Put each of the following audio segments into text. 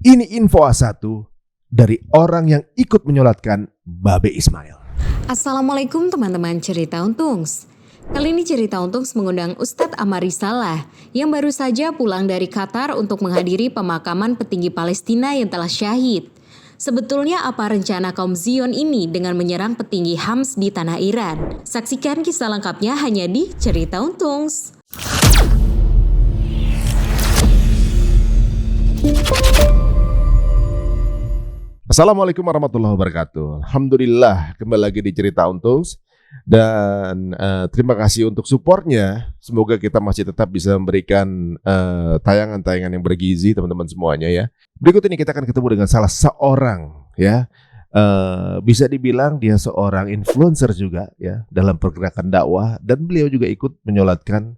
Ini info A1 dari orang yang ikut menyolatkan Babe Ismail. Assalamualaikum teman-teman Cerita Untungs. Kali ini Cerita Untungs mengundang Ustadz Amari Salah yang baru saja pulang dari Qatar untuk menghadiri pemakaman petinggi Palestina yang telah syahid. Sebetulnya apa rencana kaum Zion ini dengan menyerang petinggi Hams di tanah Iran? Saksikan kisah lengkapnya hanya di Cerita Untungs. Assalamualaikum warahmatullahi wabarakatuh. Alhamdulillah kembali lagi di Cerita Untungs. Dan terima kasih untuk supportnya. Semoga kita masih tetap bisa memberikan tayangan-tayangan yang bergizi teman-teman semuanya ya. Berikut ini kita akan ketemu dengan salah seorang ya, bisa dibilang dia seorang influencer juga ya dalam pergerakan dakwah. Dan beliau juga ikut menyolatkan,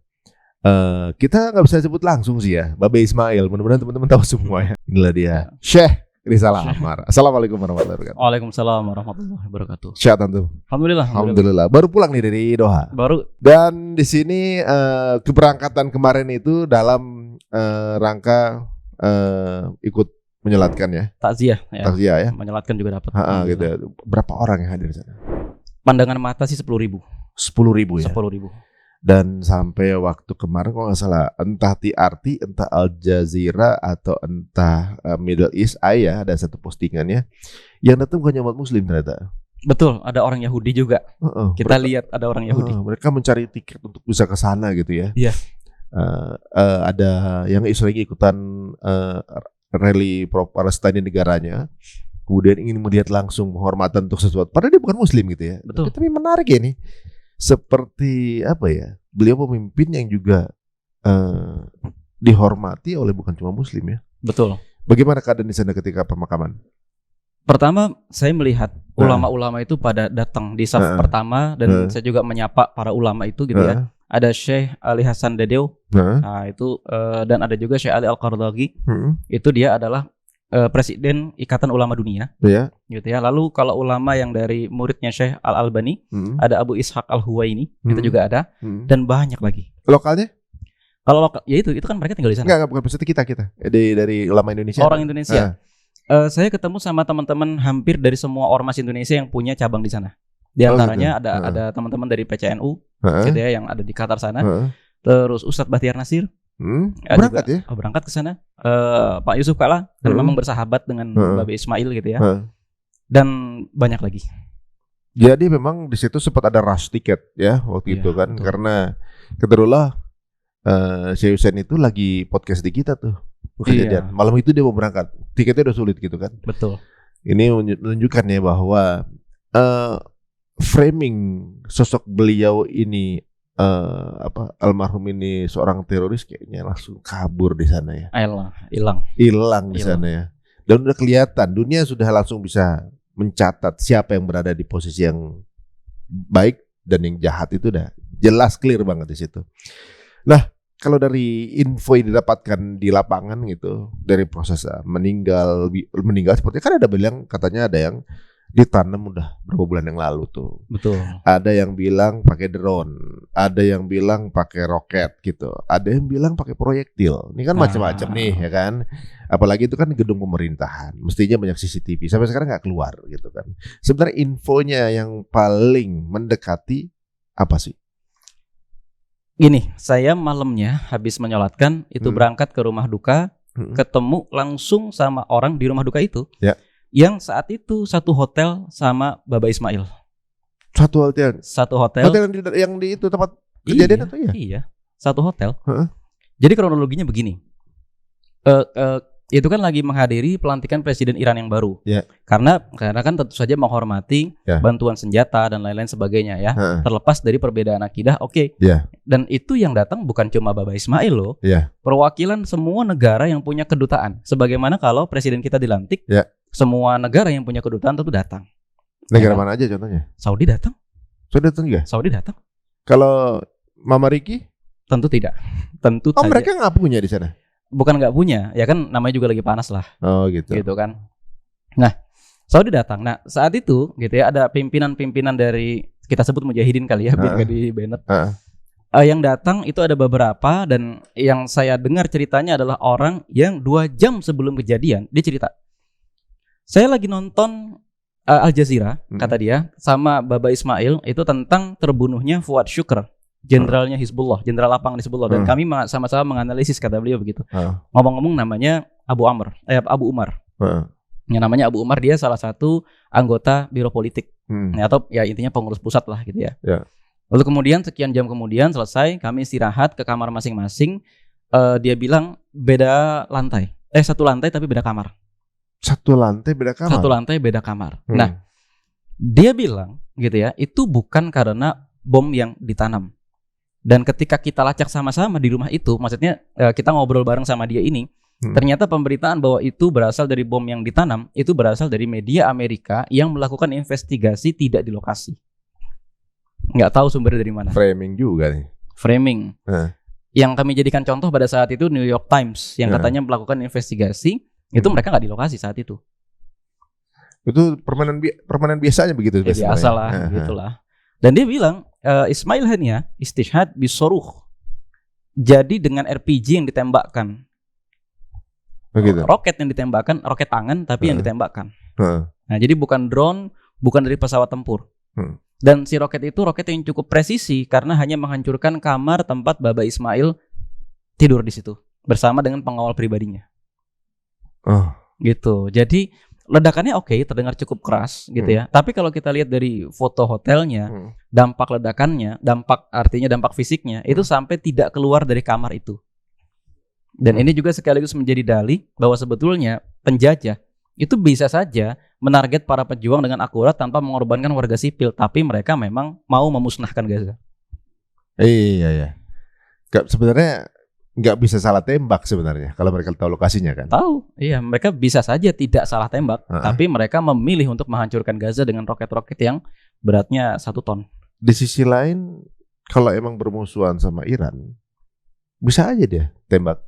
kita nggak bisa sebut langsung sih ya, Babe Ismail. Mudah-mudahan teman-teman tahu semua ya. Inilah dia, Syekh Rizal Ahmar. Assalamualaikum warahmatullahi wabarakatuh. Waalaikumsalam warahmatullahi wabarakatuh. Sehat antum? Alhamdulillah. Baru pulang nih dari Doha. Baru. Dan di sini keberangkatan kemarin itu dalam rangka ikut menyolatkan ya. Takziah ya. Takziah ya. Menyolatkan juga dapat. Gitu. Berapa orang yang hadir di sana? Pandangan mata sih 10.000. 10.000 ya. 10.000. Dan sampai waktu kemarin kalau nggak salah, entah TRT, entah Al Jazeera atau entah Middle East Eye ya, ada satu postingannya yang datang bukan umat Muslim ternyata. Betul, ada orang Yahudi juga. Kita lihat ada orang Yahudi. Mereka mencari tiket untuk bisa ke sana gitu ya. Iya. Ada yang Israel ikutan rally pro Palestina negaranya, kemudian ingin melihat langsung penghormatan untuk sesuatu. Padahal dia bukan Muslim gitu ya. Betul. Tapi menarik ya nih. Seperti apa ya? Beliau pemimpin yang juga dihormati oleh bukan cuma Muslim ya. Betul. Bagaimana keadaan di sana ketika pemakaman? Pertama, saya melihat ulama-ulama itu pada datang di saf pertama dan saya juga menyapa para ulama itu gitu ya. Ada Syekh Ali Hasan Dedeo, nah itu dan ada juga Syekh Ali Al-Qaradawi. Itu dia adalah Presiden Ikatan Ulama Dunia, gitu ya. Lalu kalau ulama yang dari muridnya Syekh Al-Albani, ada Abu Ishaq Al-Huwaini, itu juga ada, dan banyak lagi. Lokalnya? Kalau lokal, ya itu kan mereka tinggal di sana. Enggak bukan maksudnya kita dari ulama Indonesia. Orang Indonesia. Saya ketemu sama teman-teman hampir dari semua ormas Indonesia yang punya cabang di sana. Di antaranya ada teman-teman dari PCNU, gitu ya, yang ada di Qatar sana. Terus Ustadz Bahtiar Nasir. Berangkat juga, ya? Berangkat ke sana. Pak Yusuf Kala dan memang bersahabat dengan Babe Ismail gitu ya. Dan banyak lagi. Jadi memang di situ sempat ada rush tiket ya waktu itu kan, betul. Karena kebetulan Syekh Hussein itu lagi podcast di kita tuh. Kejadian malam itu dia mau berangkat, tiketnya udah sulit gitu kan. Betul. Ini menunjukkan ya bahwa framing sosok beliau ini, almarhum ini seorang teroris, kayaknya langsung kabur di sana ya. Hilang di sana ya. Dan udah kelihatan, dunia sudah langsung bisa mencatat siapa yang berada di posisi yang baik dan yang jahat, itu udah jelas clear banget di situ. Nah, kalau dari info yang didapatkan di lapangan gitu, dari proses meninggal seperti kan ada bilang katanya ada yang ditanam udah berapa bulan yang lalu tuh. Betul. Ada yang bilang pakai drone, ada yang bilang pakai roket gitu, ada yang bilang pakai proyektil. Ini kan macam-macam nih ya kan. Apalagi itu kan gedung pemerintahan, mestinya banyak CCTV. Sampai sekarang nggak keluar gitu kan. Sebenarnya infonya yang paling mendekati apa sih? Gini, saya malamnya habis menyolatkan itu berangkat ke rumah duka, ketemu langsung sama orang di rumah duka itu. Ya. Yang saat itu satu hotel sama Babe Ismail. Satu hotel. Hotel yang di itu tempat kejadian atau ya? Iya, satu hotel. Jadi kronologinya begini. Itu kan lagi menghadiri pelantikan presiden Iran yang baru. Karena kan tentu saja menghormati bantuan senjata dan lain-lain sebagainya ya. Terlepas dari perbedaan akidah, Dan itu yang datang bukan cuma Babe Ismail loh. Perwakilan semua negara yang punya kedutaan. Sebagaimana kalau presiden kita dilantik, semua negara yang punya kedutaan tentu datang. Negara mana aja contohnya? Saudi datang. Saudi datang. Kalau Mama Riki? Tentu tidak. Tentu saja. Mereka nggak punya di sana? Bukan nggak punya, ya kan namanya juga lagi panas lah. Oh gitu. Gitu kan. Nah, Saudi datang. Nah, saat itu gitu ya ada pimpinan-pimpinan dari, kita sebut mujahidin kali ya, biar nggak di banner. Yang datang itu ada beberapa, dan yang saya dengar ceritanya adalah orang yang 2 jam sebelum kejadian dia cerita, saya lagi nonton Al Jazeera, kata dia, sama Baba Ismail itu tentang terbunuhnya Fuad Syukr, jenderalnya Hizbullah, jenderal lapangan Hizbullah, dan kami sama-sama menganalisis, kata beliau begitu. Ngomong-ngomong namanya Abu Umar. Yang namanya Abu Umar, dia salah satu anggota biro politik, atau ya intinya pengurus pusat lah gitu ya. Lalu kemudian sekian jam kemudian selesai, kami istirahat ke kamar masing-masing. Dia bilang beda lantai, satu lantai tapi beda kamar. Satu lantai beda kamar. Nah, dia bilang gitu ya, itu bukan karena bom yang ditanam. Dan ketika kita lacak sama-sama di rumah itu, maksudnya kita ngobrol bareng sama dia ini, ternyata pemberitaan bahwa itu berasal dari bom yang ditanam itu berasal dari media Amerika yang melakukan investigasi tidak di lokasi. Nggak tahu sumbernya dari mana. Framing juga nih. Framing. Yang kami jadikan contoh pada saat itu New York Times yang katanya melakukan investigasi, itu mereka nggak di lokasi saat itu. Itu permainan biasanya begitu. Biasalah, gitulah. Dan dia bilang Ismail Hania istishhad bisoruh. Jadi dengan RPG yang ditembakkan. Begitu. Roket yang ditembakkan, roket tangan tapi yang ditembakkan. Nah, jadi bukan drone, bukan dari pesawat tempur. Dan si roket itu roket yang cukup presisi karena hanya menghancurkan kamar tempat Baba Ismail tidur di situ bersama dengan pengawal pribadinya. Gitu. Jadi ledakannya oke, terdengar cukup keras gitu ya. Tapi kalau kita lihat dari foto hotelnya, dampak ledakannya, artinya dampak fisiknya itu sampai tidak keluar dari kamar itu. Dan ini juga sekaligus menjadi dalih bahwa sebetulnya penjajah itu bisa saja menarget para pejuang dengan akurat tanpa mengorbankan warga sipil, tapi mereka memang mau memusnahkan Gaza. Iya. Sebenarnya nggak bisa salah tembak sebenarnya kalau mereka tahu lokasinya kan. Tahu, iya, mereka bisa saja tidak salah tembak, tapi mereka memilih untuk menghancurkan Gaza dengan roket-roket yang beratnya 1 ton. Di sisi lain, kalau emang bermusuhan sama Iran, bisa aja dia tembak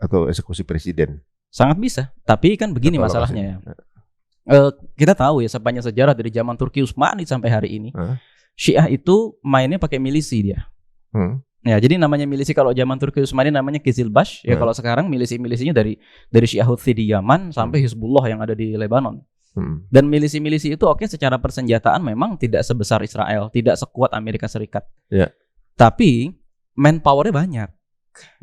atau eksekusi presiden. Sangat bisa, tapi kan begini masalahnya ya. Kita tahu ya sepanjang sejarah dari zaman Turki Utsmani sampai hari ini, Syiah itu mainnya pakai milisi dia. Ya, jadi namanya milisi kalau zaman Turki Utsmani namanya Kizilbash. Ya kalau sekarang milisi-milisinya dari Syiah Houthi di Yaman sampai Hizbullah yang ada di Lebanon. Dan milisi-milisi itu secara persenjataan memang tidak sebesar Israel, tidak sekuat Amerika Serikat. Tapi manpowernya banyak,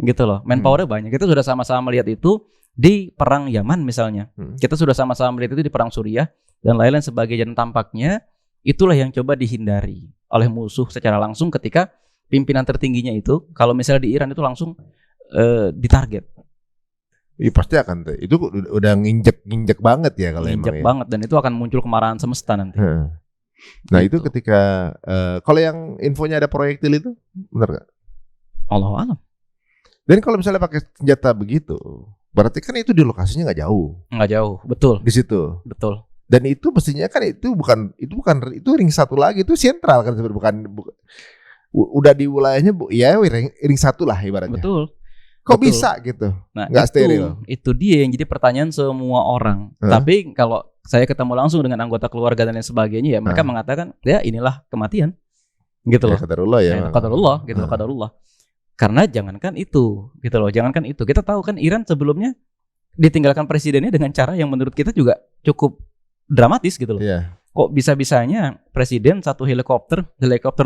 gitu loh. Manpowernya banyak. Kita sudah sama-sama melihat itu di perang Yaman misalnya. Kita sudah sama-sama melihat itu di perang Suriah dan lain-lain sebagainya. Dan tampaknya itulah yang coba dihindari oleh musuh secara langsung ketika pimpinan tertingginya itu, kalau misalnya di Iran itu langsung ditarget. Iya pasti akan. Itu udah nginjek banget ya kalau nginjek banget dan itu akan muncul kemarahan semesta nanti. Nah gitu. Itu ketika kalau yang infonya ada proyektil itu benar nggak? Allahu a'lam. Dan kalau misalnya pakai senjata begitu, berarti kan itu di lokasinya nggak jauh. Nggak jauh, betul. Di situ. Betul. Dan itu mestinya kan itu ring 1 lagi, itu sentral kan sebenarnya bukan udah di wilayahnya ya ring 1 lah ibaratnya. Betul. Kok bisa gitu? Nah, nggak steril. Itu dia yang jadi pertanyaan semua orang. Tapi kalau saya ketemu langsung dengan anggota keluarga dan lain sebagainya, ya mereka mengatakan ya inilah kematian. Gitu loh. Qadarullah ya. Qadarullah gitu, qadarullah. Karena jangankan itu, gitu loh. Jangankan itu. Kita tahu kan Iran sebelumnya ditinggalkan presidennya dengan cara yang menurut kita juga cukup dramatis gitu loh. Kok bisa-bisanya presiden satu helikopter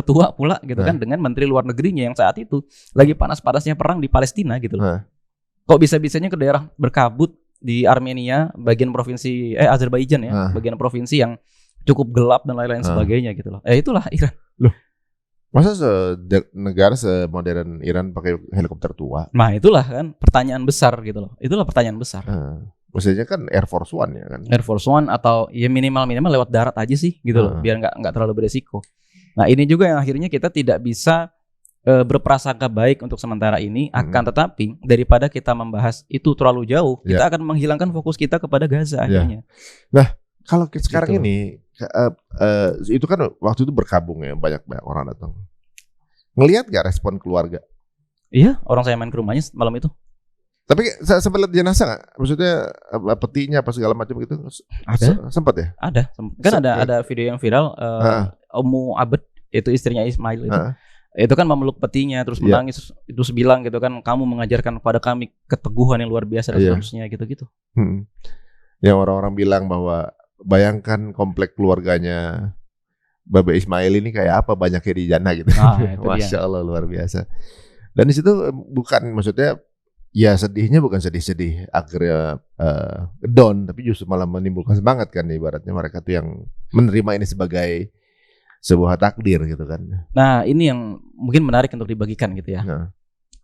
tua pula gitu kan dengan menteri luar negerinya yang saat itu lagi panas-panasnya perang di Palestina gitu loh. Kok bisa-bisanya ke daerah berkabut di Armenia, bagian provinsi Azerbaijan ya, bagian provinsi yang cukup gelap dan lain-lain sebagainya gitu loh. Itulah Iran. Loh. Masa negara semodern Iran pakai helikopter tua? Nah itulah kan pertanyaan besar gitu loh. Itulah pertanyaan besar. Maksudnya kan Air Force One ya kan? Air Force One atau ya minimal lewat darat aja sih gitu loh. Biar nggak terlalu beresiko. Nah ini juga yang akhirnya kita tidak bisa berprasangka baik untuk sementara ini. Akan tetapi daripada kita membahas itu terlalu jauh, kita akan menghilangkan fokus kita kepada Gaza akhirnya. Nah kalau sekarang ini itu kan waktu itu berkabung ya, banyak orang datang. Ngelihat gak respon keluarga? Iya, orang saya main ke rumahnya malam itu. Tapi sempat lihat jenazah nggak? Maksudnya petinya apa segala macam gitu? Ada. Sempat ya? Ada. Kan ada video yang viral. Ummu Abed itu istrinya Ismail itu. itu kan memeluk petinya terus menangis terus bilang gitu kan, kamu mengajarkan kepada kami keteguhan yang luar biasa dan seterusnya gitu-gitu. Yang orang-orang bilang bahwa bayangkan komplek keluarganya Baba Ismail ini kayak apa banyaknya di jannah gitu. Masya Allah luar biasa. Dan di situ bukan maksudnya ya sedihnya bukan sedih-sedih akhirnya down, tapi justru malah menimbulkan semangat kan, ibaratnya mereka tuh yang menerima ini sebagai sebuah takdir gitu kan. Nah ini yang mungkin menarik untuk dibagikan gitu ya.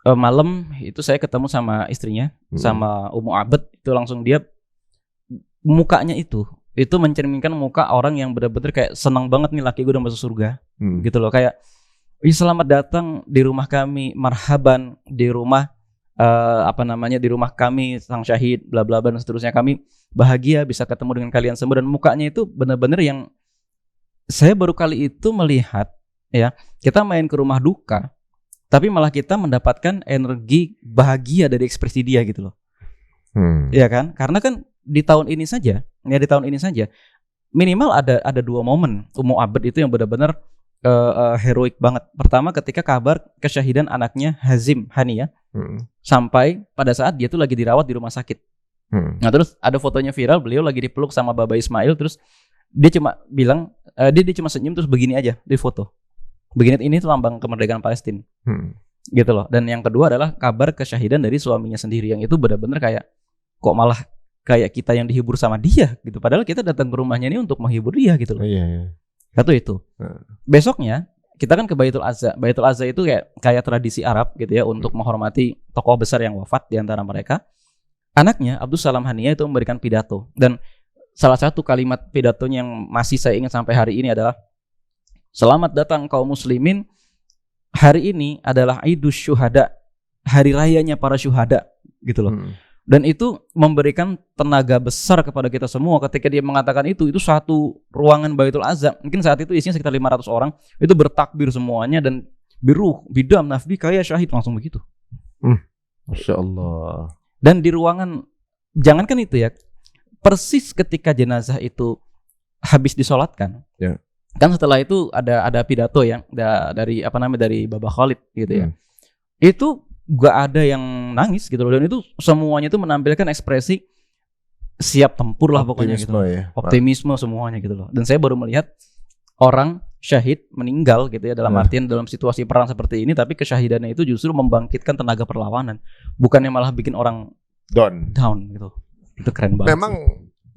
Malam itu saya ketemu sama istrinya, sama Ummu Abed, itu langsung dia mukanya itu mencerminkan muka orang yang benar-benar kayak senang banget nih laki gue udah masuk surga, gitu loh, kayak selamat datang di rumah kami, marhaban di rumah di rumah kami sang syahid, bla bla bla dan seterusnya, kami bahagia bisa ketemu dengan kalian semua, dan mukanya itu benar-benar yang saya baru kali itu melihat ya, kita main ke rumah duka tapi malah kita mendapatkan energi bahagia dari ekspresi dia gitu loh. Iya kan? Karena kan di tahun ini saja minimal ada 2 momen Ummu Abed itu yang benar-benar heroik banget. Pertama ketika kabar kesyahidan anaknya Hazim Hania, sampai pada saat dia tuh lagi dirawat di rumah sakit. Nah terus ada fotonya viral, beliau lagi dipeluk sama Baba Ismail, terus dia cuma bilang dia cuma senyum terus begini aja di foto. Begini, ini tuh lambang kemerdekaan Palestina. Gitu loh. Dan yang kedua adalah kabar kesyahidan dari suaminya sendiri, yang itu benar-benar kayak kok malah kayak kita yang dihibur sama dia gitu. Padahal kita datang ke rumahnya ini untuk menghibur dia gitu loh. Satu itu. Besoknya kita kan ke Baitul Azza. Baitul Azza itu kayak tradisi Arab gitu ya, untuk menghormati tokoh besar yang wafat di antara mereka. Anaknya Abdus Salam Hania itu memberikan pidato, dan salah satu kalimat pidatonya yang masih saya ingat sampai hari ini adalah, selamat datang kaum muslimin, hari ini adalah Idus Syuhada, hari rayanya para syuhada gitu loh. Dan itu memberikan tenaga besar kepada kita semua ketika dia mengatakan itu satu ruangan Baitul Azza, mungkin saat itu isinya sekitar 500 orang, itu bertakbir semuanya, dan biruh bidam nafbi kaya syahid, langsung begitu. Masya Allah. Dan di ruangan, jangankan itu ya, persis ketika jenazah itu habis disolatkan, kan setelah itu ada pidato yang dari dari Baba Khalid gitu ya. Itu gak ada yang nangis gitu loh, dan itu semuanya itu menampilkan ekspresi siap tempur lah pokoknya gitu. Optimisme semuanya gitu loh. Dan saya baru melihat orang syahid meninggal gitu ya, dalam artian dalam situasi perang seperti ini, tapi kesyahidannya itu justru membangkitkan tenaga perlawanan, bukannya malah bikin orang down gitu. Itu keren banget. Memang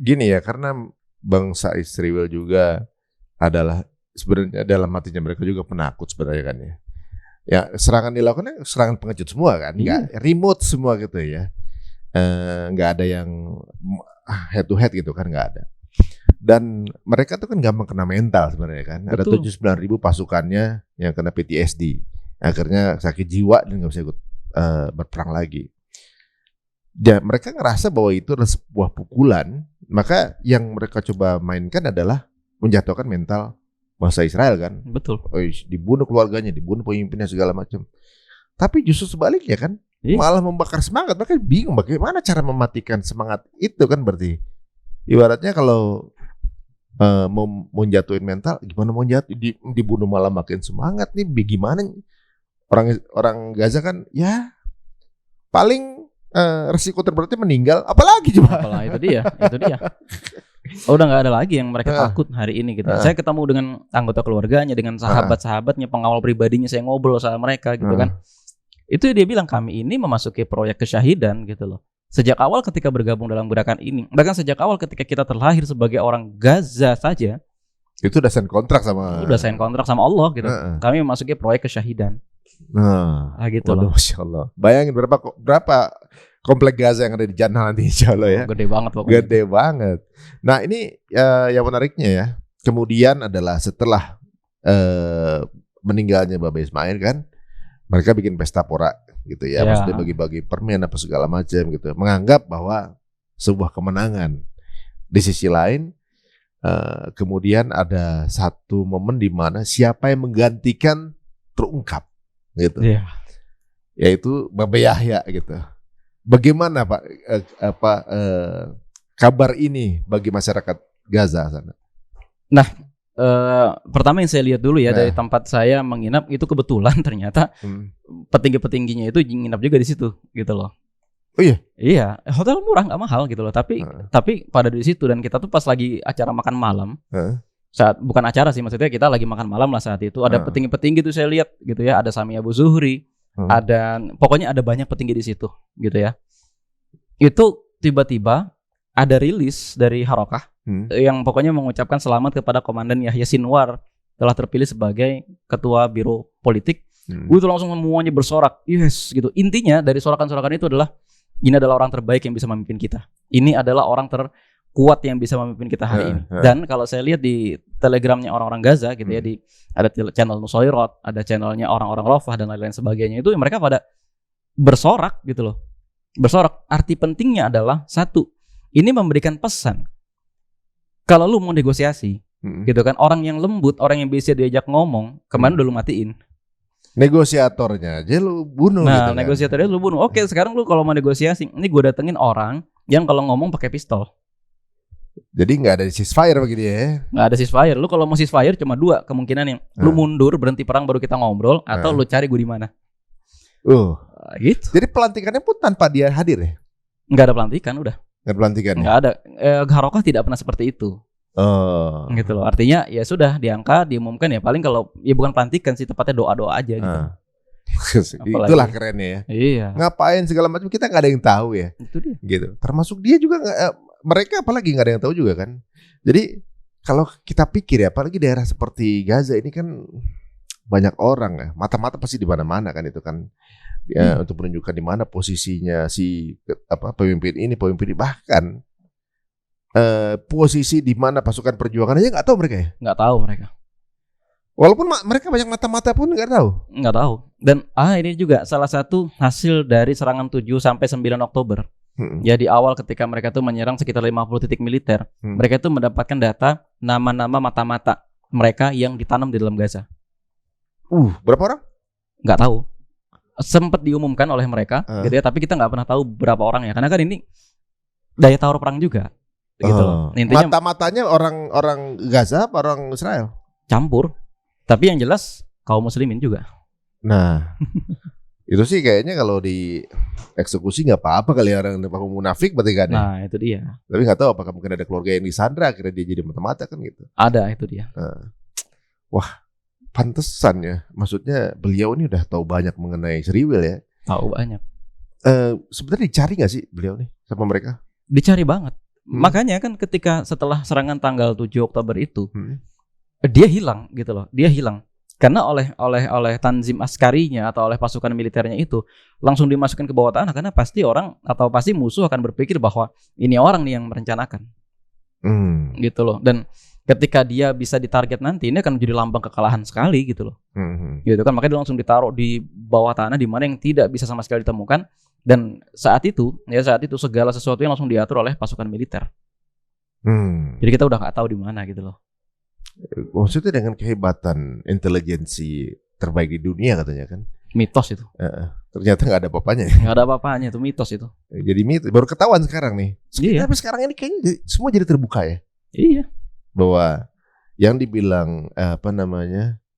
gini ya, karena bangsa Israel juga adalah sebenarnya dalam hatinya mereka juga penakut sebenarnya kan ya. Ya serangan dilakukan serangan pengecut semua kan, nggak remote semua gitu ya. Nggak ada yang head to head gitu kan, nggak ada. Dan mereka tuh kan gampang kena mental sebenarnya kan. Betul. Ada 79.000 pasukannya yang kena PTSD, akhirnya sakit jiwa dan nggak bisa ikut berperang lagi. Ya, mereka ngerasa bahwa itu adalah sebuah pukulan, maka yang mereka coba mainkan adalah menjatuhkan mental bangsa Israel kan. Betul. Dibunuh keluarganya, dibunuh pemimpinnya segala macam. Tapi justru sebaliknya kan, malah membakar semangat. Mereka bingung bagaimana cara mematikan semangat itu kan, berarti ibaratnya kalau mau jatuhin mental, gimana mau jatuh, dibunuh malah makin semangat nih, bagaimana orang Gaza kan ya paling resiko terberatnya meninggal, apalagi coba. Apalagi itu dia. Udah nggak ada lagi yang mereka takut hari ini gitu. Saya ketemu dengan anggota keluarganya, dengan sahabat-sahabatnya, pengawal pribadinya, saya ngobrol sama mereka gitu kan. Itu dia bilang, kami ini memasuki proyek kesyahidan gitu loh. Sejak awal ketika bergabung dalam gerakan ini, bahkan sejak awal ketika kita terlahir sebagai orang Gaza saja, itu udah sign kontrak sama Allah gitu. Kami memasuki proyek kesyahidan. Gitu loh. Masya Allah. Bayangin berapa komplek Gaza yang ada di Jannah nanti, insya Allah ya. Gede banget pokoknya. Gede banget. Nah ini yang menariknya ya, kemudian adalah setelah meninggalnya Baba Ismail kan, mereka bikin pesta pora gitu ya, maksudnya bagi-bagi permen apa segala macam gitu, menganggap bahwa sebuah kemenangan. Di sisi lain kemudian ada satu momen di mana siapa yang menggantikan terungkap gitu, yaitu Baba Yahya gitu. Bagaimana Pak kabar ini bagi masyarakat Gaza sana? Nah, pertama yang saya lihat dulu ya dari tempat saya menginap itu kebetulan ternyata petinggi-petingginya itu nginap juga di situ gitu loh. Oh iya? Iya, hotel murah nggak mahal gitu loh. Tapi pada di situ dan kita tuh pas lagi acara makan malam, saat bukan acara sih maksudnya kita lagi makan malam lah saat itu ada petinggi-petinggi tuh saya lihat gitu ya, ada Sami Abu Zuhri, ada pokoknya ada banyak petinggi di situ gitu ya. Itu tiba-tiba ada rilis dari Harokah yang pokoknya mengucapkan selamat kepada Komandan Yahya Sinwar telah terpilih sebagai ketua biro politik. Gue tuh langsung semuanya bersorak, yes gitu. Intinya dari sorakan-sorakan itu adalah ini adalah orang terbaik yang bisa memimpin kita. Ini adalah orang terkuat yang bisa memimpin kita hari ini. Dan kalau saya lihat di telegramnya orang-orang Gaza gitu ya, ada channel Nusairat, ada channelnya orang-orang Rafah dan lain-lain sebagainya, itu mereka pada bersorak gitu loh. Bersorak. Arti pentingnya adalah satu, ini memberikan pesan. Kalau lu mau negosiasi gitu kan, orang yang lembut, orang yang bisa diajak ngomong, kemarin udah lu matiin. Negosiatornya aja lu bunuh gitu kan. Negosiatornya lu bunuh. Oke, sekarang lu kalau mau negosiasi, ini gue datengin orang yang kalau ngomong pakai pistol. Jadi nggak ada ceasefire begitu ya? Nggak ada ceasefire. Lu kalau mau ceasefire cuma dua kemungkinan yang lu mundur berhenti perang baru kita ngobrol, atau lu cari gue di mana. Gitu. Jadi pelantikannya pun tanpa dia hadir ya? Nggak ada pelantikan, udah. Nggak ada pelantikan. Nggak ada. Harokah tidak pernah seperti itu. Gitu loh. Artinya ya sudah diangkat, diumumkan ya paling kalau ya bukan pelantikan sih, tepatnya doa-doa aja gitu. Itulah kerennya ya. Iya. Ngapain segala macam kita nggak ada yang tahu ya. Itu dia. Gitu. Termasuk dia juga mereka apalagi nggak ada yang tahu juga kan. Jadi kalau kita pikir ya, apalagi daerah seperti Gaza ini kan banyak orang ya, mata-mata pasti di mana-mana kan itu kan. Ya, untuk menunjukkan di mana posisinya si pemimpin ini bahkan posisi di mana pasukan perjuangan aja nggak tahu mereka ya? Nggak tahu mereka. Walaupun mereka banyak mata-mata pun nggak tahu. Nggak tahu. Dan ini juga salah satu hasil dari serangan 7 sampai 9 Oktober. Ya di awal ketika mereka tuh menyerang sekitar 50 titik militer, mereka tuh mendapatkan data nama-nama mata-mata mereka yang ditanam di dalam Gaza. Berapa orang? Nggak tahu. Sempat diumumkan oleh mereka, gitu ya. Tapi kita nggak pernah tahu berapa orang ya, karena kan ini daya tawar perang juga. Gitu loh. Intinya mata-matanya orang Gaza apa orang Israel? Campur. Tapi yang jelas kaum muslimin juga. Nah, itu sih kayaknya kalau di eksekusi nggak apa-apa kali orang munafik berarti kan. Nah, itu dia. Tapi nggak tahu apakah mungkin ada keluarga yang disandra akhirnya dia jadi mata-mata kan gitu. Ada, itu dia. Wah, pantesan ya. Maksudnya beliau ini udah tahu banyak mengenai Seriwil ya. Tahu banyak. Sebenarnya dicari nggak sih beliau nih sama mereka? Dicari banget. Makanya kan ketika setelah serangan tanggal 7 Oktober itu, dia hilang gitu loh. Dia hilang. Karena oleh tanzim askarinya atau oleh pasukan militernya itu langsung dimasukkan ke bawah tanah, karena pasti orang atau pasti musuh akan berpikir bahwa ini orang nih yang merencanakan. Gitu loh. Dan ketika dia bisa ditarget nanti, ini akan menjadi lambang kekalahan sekali gitu loh. Gitu kan, makanya dia langsung ditaruh di bawah tanah di mana yang tidak bisa sama sekali ditemukan. Dan saat itu segala sesuatu yang langsung diatur oleh pasukan militer. Jadi kita udah nggak tahu di mana gitu loh. Maksudnya dengan kehebatan intelijensi terbaik di dunia katanya kan? Mitos itu. Ternyata nggak ada apa-apanya. Nggak ada apa-apanya, itu mitos itu. Jadi mitos baru ketahuan sekarang nih. Iya. Tapi sekarang ini kayaknya semua jadi terbuka ya. Iya. Bahwa yang dibilang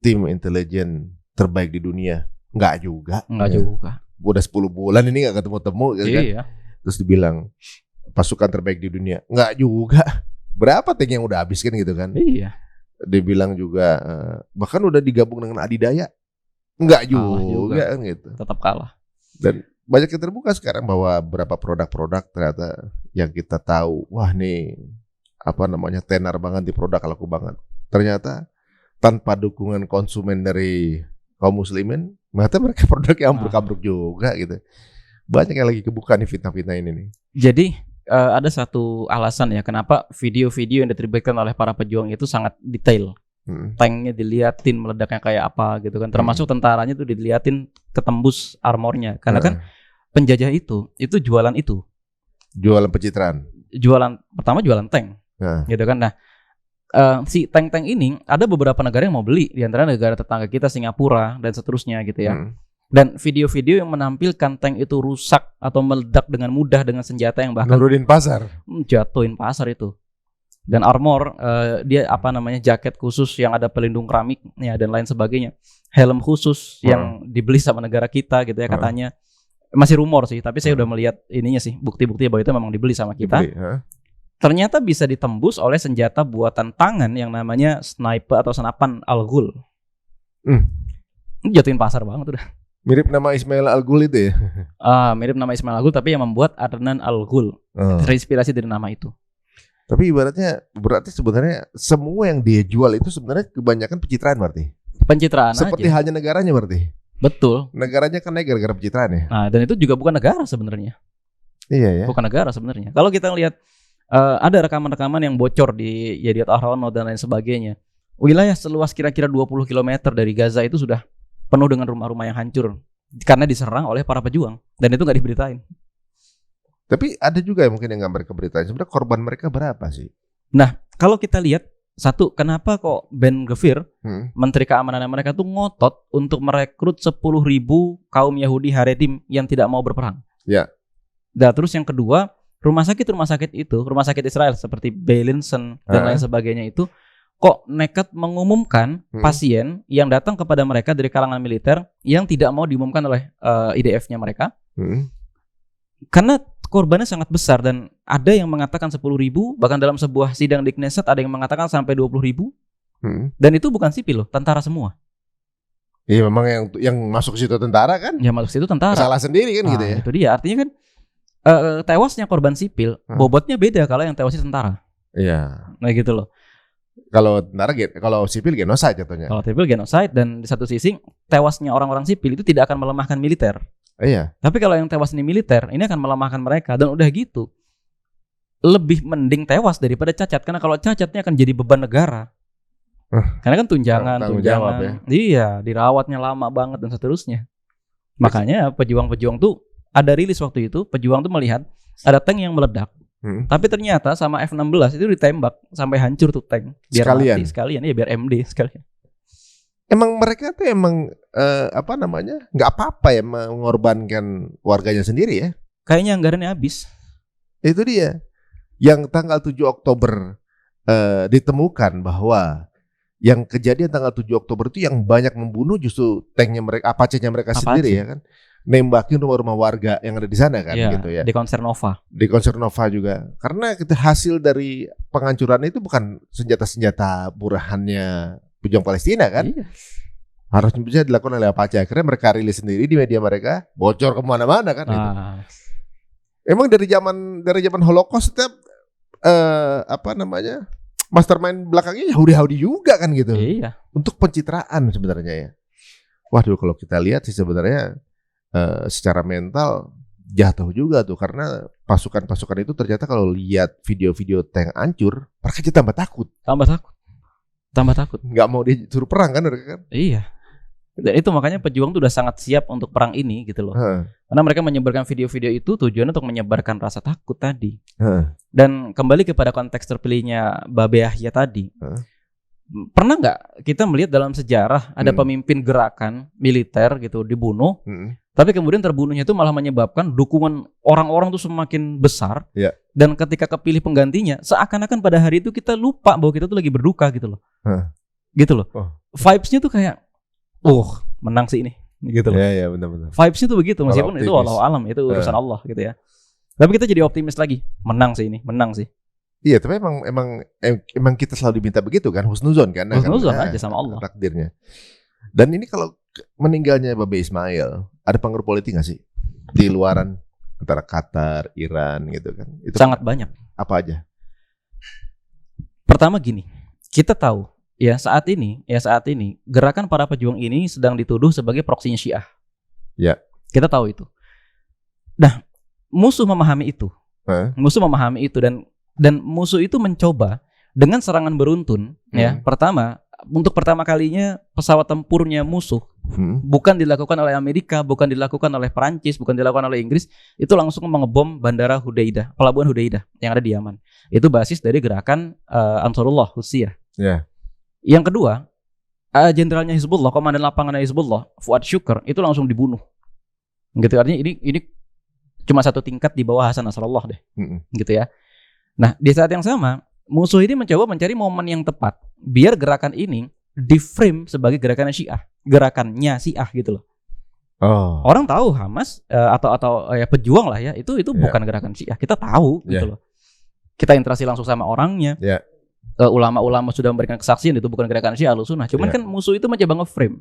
tim intelijen terbaik di dunia nggak juga. Nggak juga. Udah 10 bulan ini gak ketemu-temu kan? Iya. Terus dibilang pasukan terbaik di dunia, nggak juga. Berapa tank yang udah habis kan gitu kan? Iya. Dibilang juga bahkan udah digabung dengan adidaya, nggak juga kan gitu. Tetap kalah. Dan banyak yang terbuka sekarang bahwa berapa produk-produk ternyata yang kita tahu, wah nih tenar banget di produk laku banget. Ternyata tanpa dukungan konsumen dari kaum muslimin, ternyata mereka produk yang ambruk-ambruk juga gitu. Banyak yang lagi kebuka nih fitnah-fitnah ini nih. Jadi ada satu alasan ya kenapa video-video yang diterbitkan oleh para pejuang itu sangat detail. Tanknya diliatin meledaknya kayak apa gitu kan. Termasuk tentaranya tuh diliatin ketembus armornya. Karena kan penjajah itu jualan itu. Jualan pencitraan. Pertama jualan tank. Gitu kan. Nah, si tank-tank ini ada beberapa negara yang mau beli, di antara negara tetangga kita Singapura dan seterusnya gitu ya. Dan video-video yang menampilkan tank itu rusak atau meledak dengan mudah dengan senjata yang bahkan nurunin pasar, jatuhin pasar itu. dan armor, dia apa namanya jaket khusus yang ada pelindung keramik ya dan lain sebagainya, helm khusus yang dibeli sama negara kita gitu ya katanya. Masih rumor sih, tapi saya udah melihat ininya sih, bukti-bukti bahwa itu memang dibeli sama kita. Ternyata bisa ditembus oleh senjata buatan tangan yang namanya sniper atau senapan Al-Ghul. Jatuhin pasar banget udah. Mirip nama Ismail Al-Ghul itu ya? Mirip nama Ismail Al-Ghul, tapi yang membuat Adnan Al-Ghul. Terinspirasi dari nama itu. Tapi berarti sebenarnya semua yang dia jual itu sebenarnya kebanyakan pencitraan berarti? Pencitraan seperti aja. halnya negaranya berarti? Betul. Negaranya kan naik gara-gara pencitraan ya? Nah, dan itu juga bukan negara sebenarnya. Iya ya? Bukan negara sebenarnya. Kalau kita lihat ada rekaman-rekaman yang bocor di Yediot Ahrono dan lain sebagainya. Wilayah seluas kira-kira 20 km dari Gaza itu sudah penuh dengan rumah-rumah yang hancur karena diserang oleh para pejuang dan itu nggak diberitain. Tapi ada juga yang mungkin yang nggak mereka beritain. Sebenarnya korban mereka berapa sih? Nah, kalau kita lihat satu, kenapa kok Ben Gvir, Menteri Keamanan mereka tuh ngotot untuk merekrut 10.000 kaum Yahudi Haredim yang tidak mau berperang. Ya. Nah, terus yang kedua, rumah sakit itu, rumah sakit Israel seperti Beilinson dan lain sebagainya itu kok nekat mengumumkan pasien yang datang kepada mereka dari kalangan militer yang tidak mau diumumkan oleh IDF-nya mereka. Karena korbannya sangat besar dan ada yang mengatakan 10.000, bahkan dalam sebuah sidang di Knesset ada yang mengatakan sampai 20.000. Dan itu bukan sipil loh, tentara semua. Iya, memang yang masuk ke situ tentara kan? Ya masuk situ tentara. Salah sendiri kan gitu ya. Itu dia, artinya kan tewasnya korban sipil, bobotnya beda kalau yang tewasnya tentara. Iya. Nah gitu loh. Kalau tentara, kalau sipil genocide jatuhnya. Kalau sipil genocide, dan di satu sisi tewasnya orang-orang sipil itu tidak akan melemahkan militer. Iya. Tapi kalau yang tewas ini militer, ini akan melemahkan mereka. Dan udah gitu, lebih mending tewas daripada cacat. Karena kalau cacatnya akan jadi beban negara. Karena kan tunjangan. Jawab, ya? Iya, dirawatnya lama banget dan seterusnya. Makanya pejuang-pejuang tuh ada rilis waktu itu, pejuang tuh melihat ada tank yang meledak. Tapi ternyata sama F-16 itu ditembak sampai hancur tuh tank. Biar sekalian. mati sekalian, ya biar MD sekalian. Emang mereka tuh emang nggak apa-apa ya mengorbankan warganya sendiri ya? Kayaknya anggarannya habis. Itu dia. Yang tanggal 7 Oktober ditemukan bahwa yang kejadian tanggal 7 Oktober itu yang banyak membunuh justru tanknya mereka, Apache-nya mereka sendiri ya kan? Nembakin rumah-rumah warga yang ada di sana kan, gitu ya. Di Konser Nova. Di Konser Nova juga. Karena hasil dari penghancuran itu bukan senjata-senjata burahannya pejuang Palestina kan? Iya. Harusnya bisa dilakukan oleh Apache. Akhirnya mereka rilis sendiri di media mereka, bocor kemana-mana kan? Gitu. Emang dari zaman Holocaust setiap mastermind belakangnya Yahudi juga kan gitu. Iya. Untuk pencitraan sebenarnya ya. Waduh, kalau kita lihat sih sebenarnya secara mental jatuh juga tuh, karena pasukan-pasukan itu ternyata kalau lihat video-video tank hancur, mereka jadi tambah takut. Nggak mau disuruh perang kan mereka kan? Iya. Dan itu makanya pejuang tuh udah sangat siap untuk perang ini gitu loh. Karena mereka menyebarkan video-video itu tujuannya untuk menyebarkan rasa takut tadi. Dan kembali kepada konteks terpilihnya Babe Yahya tadi. Pernah nggak kita melihat dalam sejarah ada pemimpin gerakan militer gitu dibunuh, tapi kemudian terbunuhnya itu malah menyebabkan dukungan orang-orang tuh semakin besar, dan ketika kepilih penggantinya seakan-akan pada hari itu kita lupa bahwa kita tuh lagi berduka gitu loh, vibes-nya tuh kayak, menang sih ini, gitu loh. Iya benar-benar. Vibes-nya tuh begitu, meskipun itu wallahu alam, itu urusan Allah gitu ya. Tapi kita jadi optimis lagi, menang sih. Iya, tapi emang kita selalu diminta begitu kan, husnuzon kan? Husnuzon aja sama Allah. Takdirnya. Dan ini kalau meninggalnya Babe Ismail, ada pengaruh politik nggak sih di luaran antara Qatar, Iran gitu kan? Itu sangat banyak. Apa aja? Pertama gini, kita tahu ya saat ini gerakan para pejuang ini sedang dituduh sebagai proksinya Syiah. Ya. Kita tahu itu. Nah, musuh memahami itu. Dan musuh itu mencoba dengan serangan beruntun ya. Untuk pertama kalinya pesawat tempurnya musuh bukan dilakukan oleh Amerika, bukan dilakukan oleh Perancis, bukan dilakukan oleh Inggris, itu langsung mengebom bandara Hudaidah, pelabuhan Hudaidah yang ada di Yaman. Itu basis dari gerakan Ansarullah Husiyah. Yang kedua, jenderalnya Hizbullah, komandan lapangan Hizbullah, Fuad Shukr, itu langsung dibunuh. Gitu, artinya ini cuma satu tingkat di bawah Hasan Nasrallah deh. Gitu ya. Nah, di saat yang sama musuh ini mencoba mencari momen yang tepat biar gerakan ini di frame sebagai gerakannya Syiah gitu loh. Orang tahu Hamas atau pejuang lah ya, itu bukan gerakan Syiah. Kita tahu gitu loh. Kita interaksi langsung sama orangnya. Ulama-ulama sudah memberikan kesaksian itu bukan gerakan Syiah Ahlussunnah. Cuman kan musuh itu mencoba nge-frame.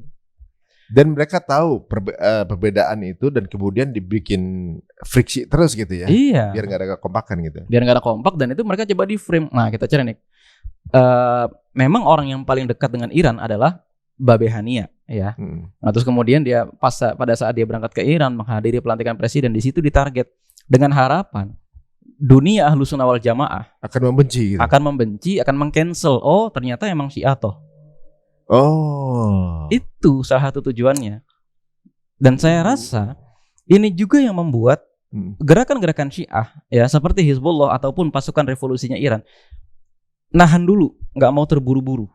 Dan mereka tahu perbedaan itu dan kemudian dibikin friksi terus gitu ya. Iya. Biar nggak ada kekompakan gitu. Biar nggak ada kompak dan itu mereka coba di-frame. Nah, kita cari nih. Memang orang yang paling dekat dengan Iran adalah Babe Hania ya. Nah, terus kemudian dia pada saat dia berangkat ke Iran menghadiri pelantikan presiden, di situ ditarget dengan harapan dunia Ahlussunnah wal Jamaah akan membenci gitu. Akan meng-cancel. Oh, ternyata emang Syiah toh. Itu salah satu tujuannya. Dan saya rasa ini juga yang membuat gerakan-gerakan Syiah ya seperti Hizbullah ataupun pasukan revolusinya Iran nahan dulu, nggak mau terburu-buru.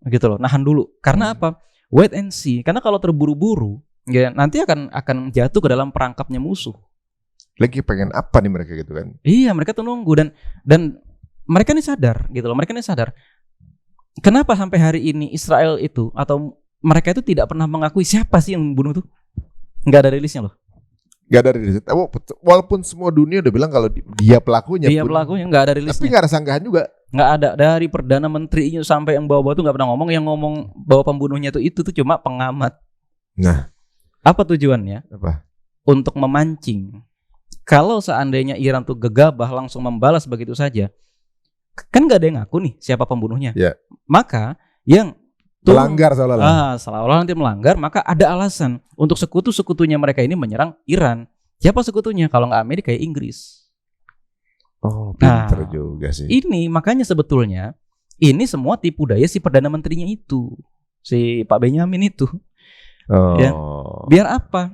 Gitu loh, nahan dulu. Karena apa? Wait and see. Karena kalau terburu-buru, ya nanti akan jatuh ke dalam perangkapnya musuh. Lagi pengen apa nih mereka gitu kan? Iya, mereka tuh nunggu dan mereka ini sadar gitu loh. Mereka ini sadar. Kenapa sampai hari ini Israel itu atau mereka itu tidak pernah mengakui siapa sih yang membunuh tuh? Nggak ada rilisnya loh. Nggak ada rilis. Walaupun semua dunia udah bilang kalau dia pelakunya. Dia pelakunya nggak ada rilisnya. Tapi nggak ada sanggahan juga. Nggak ada, dari perdana menterinya sampai yang bawa-bawa tuh nggak pernah ngomong. Yang ngomong bahwa pembunuhnya itu tuh cuma pengamat. Nah, apa tujuannya? Apa? Untuk memancing. Kalau seandainya Iran tuh gegabah langsung membalas begitu saja, kan nggak ada yang ngaku nih siapa pembunuhnya. Ya. Maka yang melanggar seolah-olah nanti melanggar, maka ada alasan untuk sekutu-sekutunya mereka ini menyerang Iran. Siapa sekutunya? Kalau nggak Amerika ya Inggris. Pinter juga sih. Ini makanya sebetulnya ini semua tipu daya si perdana menterinya itu, si Pak Benyamin itu. Ya. Biar apa?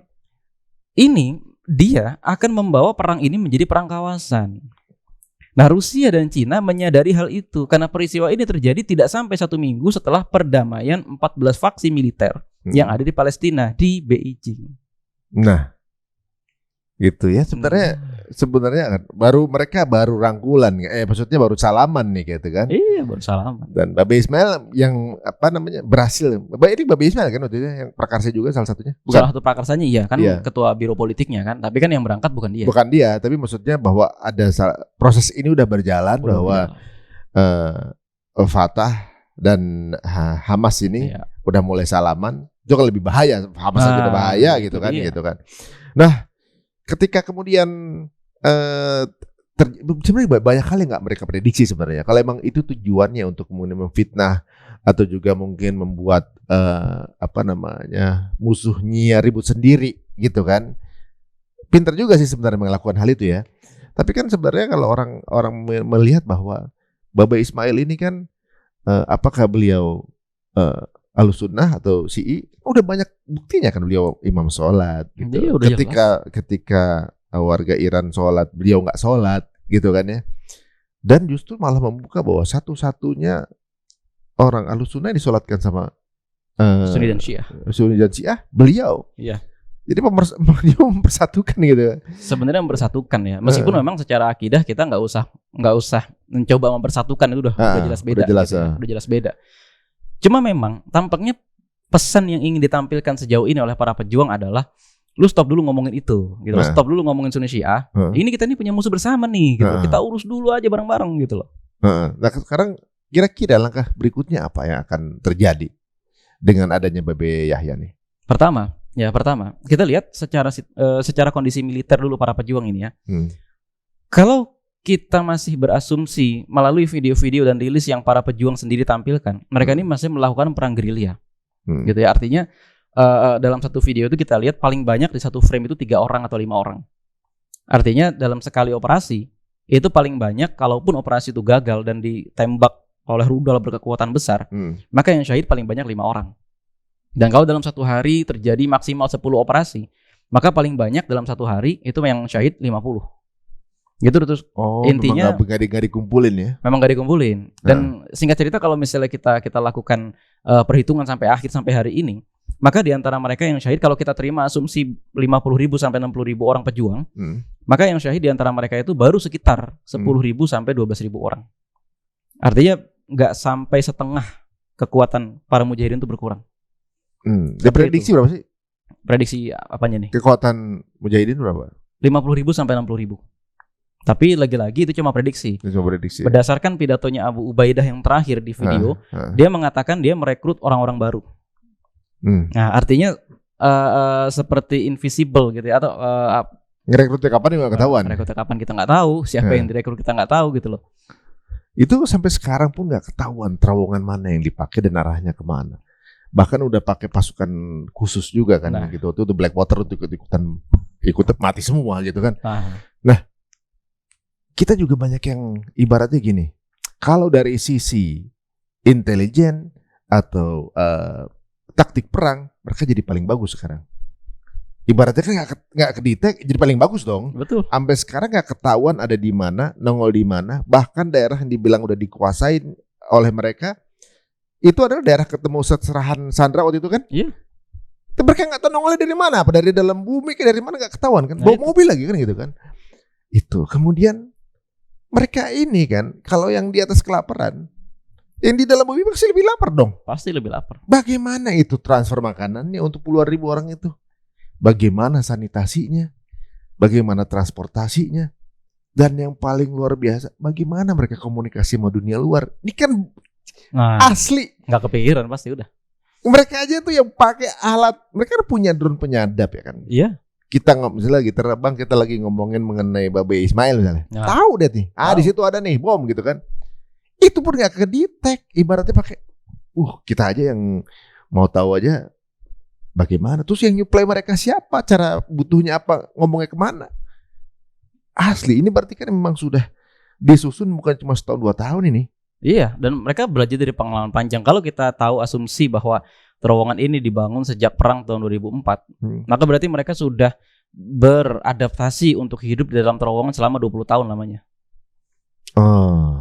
Ini dia akan membawa perang ini menjadi perang kawasan. Nah, Rusia dan Cina menyadari hal itu karena peristiwa ini terjadi tidak sampai 1 minggu setelah perdamaian 14 faksi militer yang ada di Palestina di Beijing. Nah, gitu ya. Sebenarnya mereka baru rangkulan, maksudnya baru salaman nih gitu kan? Iya, baru salaman. Dan Babe Ismail yang berhasil. Ini Babe Ismail kan waktu itu yang prakarsa juga salah satunya. Bukan? Salah satu prakarsanya iya kan, ketua biro politiknya kan. Tapi kan yang berangkat bukan dia. Bukan dia, tapi maksudnya bahwa ada proses ini udah berjalan bahwa Fatah dan Hamas ini udah mulai salaman. Itu kan lebih bahaya. Hamas aja udah bahaya gitu kan, gitu kan. Nah, ketika kemudian sebenarnya banyak hal yang nggak mereka prediksi sebenarnya. Kalau emang itu tujuannya untuk kemudian memfitnah atau juga mungkin membuat musuhnya ribut sendiri gitu kan. Pinter juga sih sebenarnya melakukan hal itu ya. Tapi kan sebenarnya kalau orang melihat bahwa Babe Ismail ini kan apakah beliau Ahlussunnah atau Syi'i, udah banyak buktinya kan beliau imam sholat gitu. Ketika warga Iran sholat, beliau nggak sholat gitu kan ya. Dan justru malah membuka bahwa satu-satunya orang Ahlussunnah yang disolatkan sama Sunni dan Syiah beliau. Iya. Jadi dia mempersatukan gitu. Sebenarnya mempersatukan ya. Meskipun memang secara akidah kita nggak usah mencoba mempersatukan, itu udah jelas beda. Udah jelas beda. Cuma memang tampaknya pesan yang ingin ditampilkan sejauh ini oleh para pejuang adalah lu stop dulu ngomongin itu gitu. Stop dulu ngomongin Sunni Syiah. Ini kita ini punya musuh bersama nih gitu. Kita urus dulu aja bareng-bareng gitu loh. Nah, sekarang kira-kira langkah berikutnya apa yang akan terjadi dengan adanya Babe Yahya nih? Pertama, kita lihat secara kondisi militer dulu para pejuang ini ya. Kalau kita masih berasumsi melalui video-video dan rilis yang para pejuang sendiri tampilkan, mereka ini masih melakukan perang gerilya. Gitu ya. Artinya dalam satu video itu kita lihat paling banyak di satu frame itu 3 orang atau 5 orang. Artinya dalam sekali operasi itu paling banyak, kalaupun operasi itu gagal dan ditembak oleh rudal berkekuatan besar, maka yang syahid paling banyak 5 orang. Dan kalau dalam satu hari terjadi maksimal 10 operasi, maka paling banyak dalam satu hari itu yang syahid 50. Gitu terus. Intinya memang gak dikumpulin ya. Memang gak dikumpulin. Dan singkat cerita kalau misalnya kita lakukan perhitungan sampai akhir sampai hari ini, maka di antara mereka yang syahid, kalau kita terima asumsi 50.000 sampai 60.000 orang pejuang, maka yang syahid di antara mereka itu baru sekitar 10.000 sampai 12.000 orang. Artinya nggak sampai setengah kekuatan para mujahidin itu berkurang. Diprediksi berapa sih? Prediksi apanya nih? Kekuatan mujahidin berapa? 50.000 sampai 60.000. Tapi lagi-lagi itu cuma prediksi. Berdasarkan pidatonya Abu Ubaidah yang terakhir di video, dia mengatakan dia merekrut orang-orang baru. Nah, artinya seperti invisible gitu ya, atau ngerekrutnya kapan juga nggak ketahuan. Rekrutnya kapan kita nggak tahu, siapa yang direkrut kita nggak tahu gitu loh. Itu sampai sekarang pun nggak ketahuan terowongan mana yang dipakai dan arahnya kemana. Bahkan udah pakai pasukan khusus juga kan, gitu. Itu Blackwater itu ikut mati semua gitu kan. Nah, kita juga banyak yang ibaratnya gini. Kalau dari sisi intelijen atau taktik perang, mereka jadi paling bagus sekarang. Ibaratnya kan nggak kedetek, jadi paling bagus dong. Betul. Sampai sekarang nggak ketahuan ada di mana, nongol di mana. Bahkan daerah yang dibilang udah dikuasain oleh mereka, itu adalah daerah ketemu serahan Sandra waktu itu kan? Iya. Mereka nggak tahu nongolnya dari mana, apa dari dalam bumi, dari mana nggak ketahuan kan? Bawa mobil lagi kan gitu kan? Itu kemudian mereka ini kan, kalau yang di atas kelaparan, yang di dalam bumi pasti lebih lapar dong. Pasti lebih lapar. Bagaimana itu transfer makanannya untuk puluhan ribu orang itu? Bagaimana sanitasinya? Bagaimana transportasinya? Dan yang paling luar biasa, bagaimana mereka komunikasi sama dunia luar? Ini kan asli. Nggak kepikiran pasti udah. Mereka aja tuh yang pakai alat, mereka punya drone penyadap ya kan? Iya. Kita misalnya lagi terbang, kita lagi ngomongin mengenai Babe Ismail misalnya. Tahu deh nih. Di situ ada nih bom gitu kan. Itu pun nggak kedetek. Ibaratnya pakai, kita aja yang mau tahu aja bagaimana. Terus yang nyuplai mereka siapa? Cara butuhnya apa? Ngomongnya kemana? Asli. Ini berarti kan memang sudah disusun bukan cuma setahun 2 tahun ini. Iya. Dan mereka belajar dari pengalaman panjang. Kalau kita tahu asumsi bahwa terowongan ini dibangun sejak perang tahun 2004, maka berarti mereka sudah beradaptasi untuk hidup di dalam terowongan selama 20 tahun lamanya.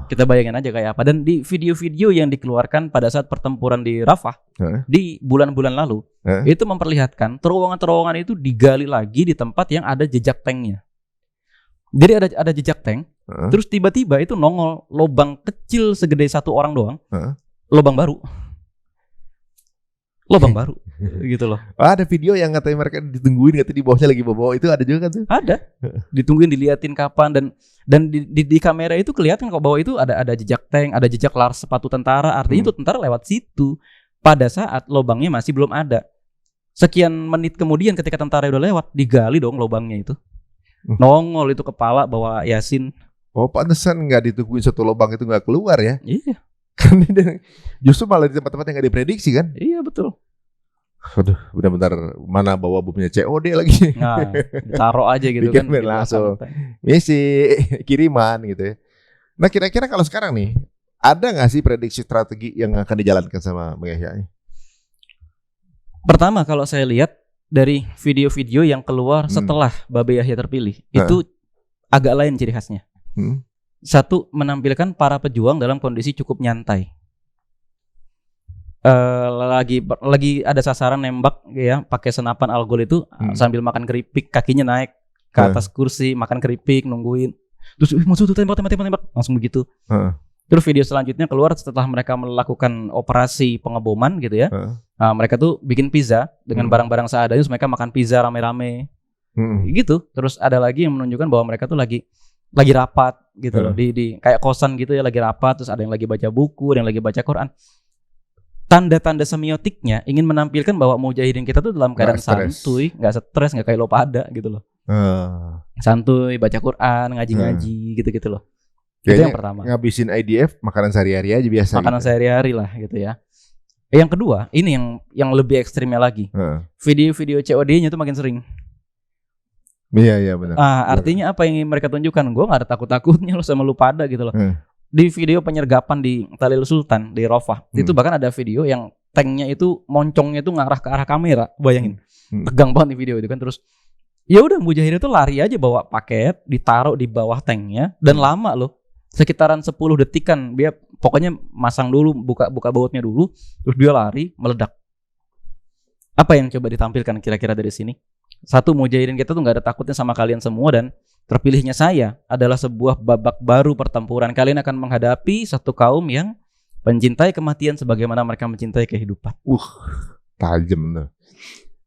Kita bayangin aja kayak apa. Dan di video-video yang dikeluarkan pada saat pertempuran di Rafah di bulan-bulan lalu, itu memperlihatkan terowongan-terowongan itu digali lagi di tempat yang ada jejak tanknya. Jadi ada jejak tank, terus tiba-tiba itu nongol lubang kecil segede 1 orang doang, lubang baru gitu loh. Ada video yang katanya mereka ditungguin, katanya di bawahnya lagi bawa itu, ada juga kan tuh? Ada. Ditungguin, diliatin kapan, dan di kamera itu kelihatan kok bahwa itu ada jejak tank, ada jejak laras sepatu tentara. Artinya itu tentara lewat situ pada saat lubangnya masih belum ada. Sekian menit kemudian ketika tentara udah lewat, digali dong lubangnya itu. Nongol itu kepala bawa Yasin. Pantesan nggak ditungguin 1 lubang itu nggak keluar ya? Iya. Kan justru malah di tempat-tempat yang nggak diprediksi kan? Iya betul. Aduh, benar-benar mana bawa bomnya COD lagi. Nah, taruh aja gitu kan. Langsung misi kiriman gitu ya. Nah kira-kira kalau sekarang nih, ada nggak sih prediksi strategi yang akan dijalankan sama Bang Yahya? Pertama, kalau saya lihat dari video-video yang keluar setelah Babe Yahya terpilih, itu agak lain ciri khasnya. Satu, menampilkan para pejuang dalam kondisi cukup nyantai. Lagi ada sasaran nembak ya, pakai senapan algol itu sambil makan keripik, kakinya naik ke atas kursi, makan keripik, nungguin. Terus musuh tuh tembak, langsung begitu. Terus video selanjutnya keluar setelah mereka melakukan operasi pengeboman gitu ya. Mereka tuh bikin pizza dengan barang-barang seadanya, terus mereka makan pizza rame-rame. Gitu. Terus ada lagi yang menunjukkan bahwa mereka tuh lagi rapat gitu loh, di kayak kosan gitu ya, lagi rapat, terus ada yang lagi baca buku, ada yang lagi baca Quran. Tanda-tanda semiotiknya ingin menampilkan bahwa mujahidin kita tuh dalam keadaan santuy, nggak stres, nggak kayak lo pada gitu loh. Santuy, baca Quran, ngaji-ngaji gitu-gitu loh. Kayaknya itu yang pertama. Ngabisin IDF, makanan sehari-hari aja biasa. Makanan gitu. Sehari-hari lah gitu ya. Yang kedua, ini yang lebih ekstrimnya lagi. Video-video COD-nya tuh makin sering. Iya benar. Artinya apa yang mereka tunjukkan? Gue nggak ada takut-takutnya lo sama lu pada gitu loh. Di video penyergapan di Talil Sultan di Rafah, itu bahkan ada video yang tanknya itu moncongnya itu ngarah ke arah kamera. Bayangin, tegang banget di video itu kan. Terus ya udah mujahidin itu lari aja bawa paket, ditaruh di bawah tanknya dan lama loh. Sekitaran 10 detikan dia pokoknya masang dulu, buka bautnya dulu, terus dia lari meledak. Apa yang coba ditampilkan kira-kira dari sini? Satu, mujahidin kita tuh nggak ada takutnya sama kalian semua, dan terpilihnya saya adalah sebuah babak baru pertempuran. Kalian akan menghadapi satu kaum yang mencintai kematian sebagaimana mereka mencintai kehidupan. Tajam tuh.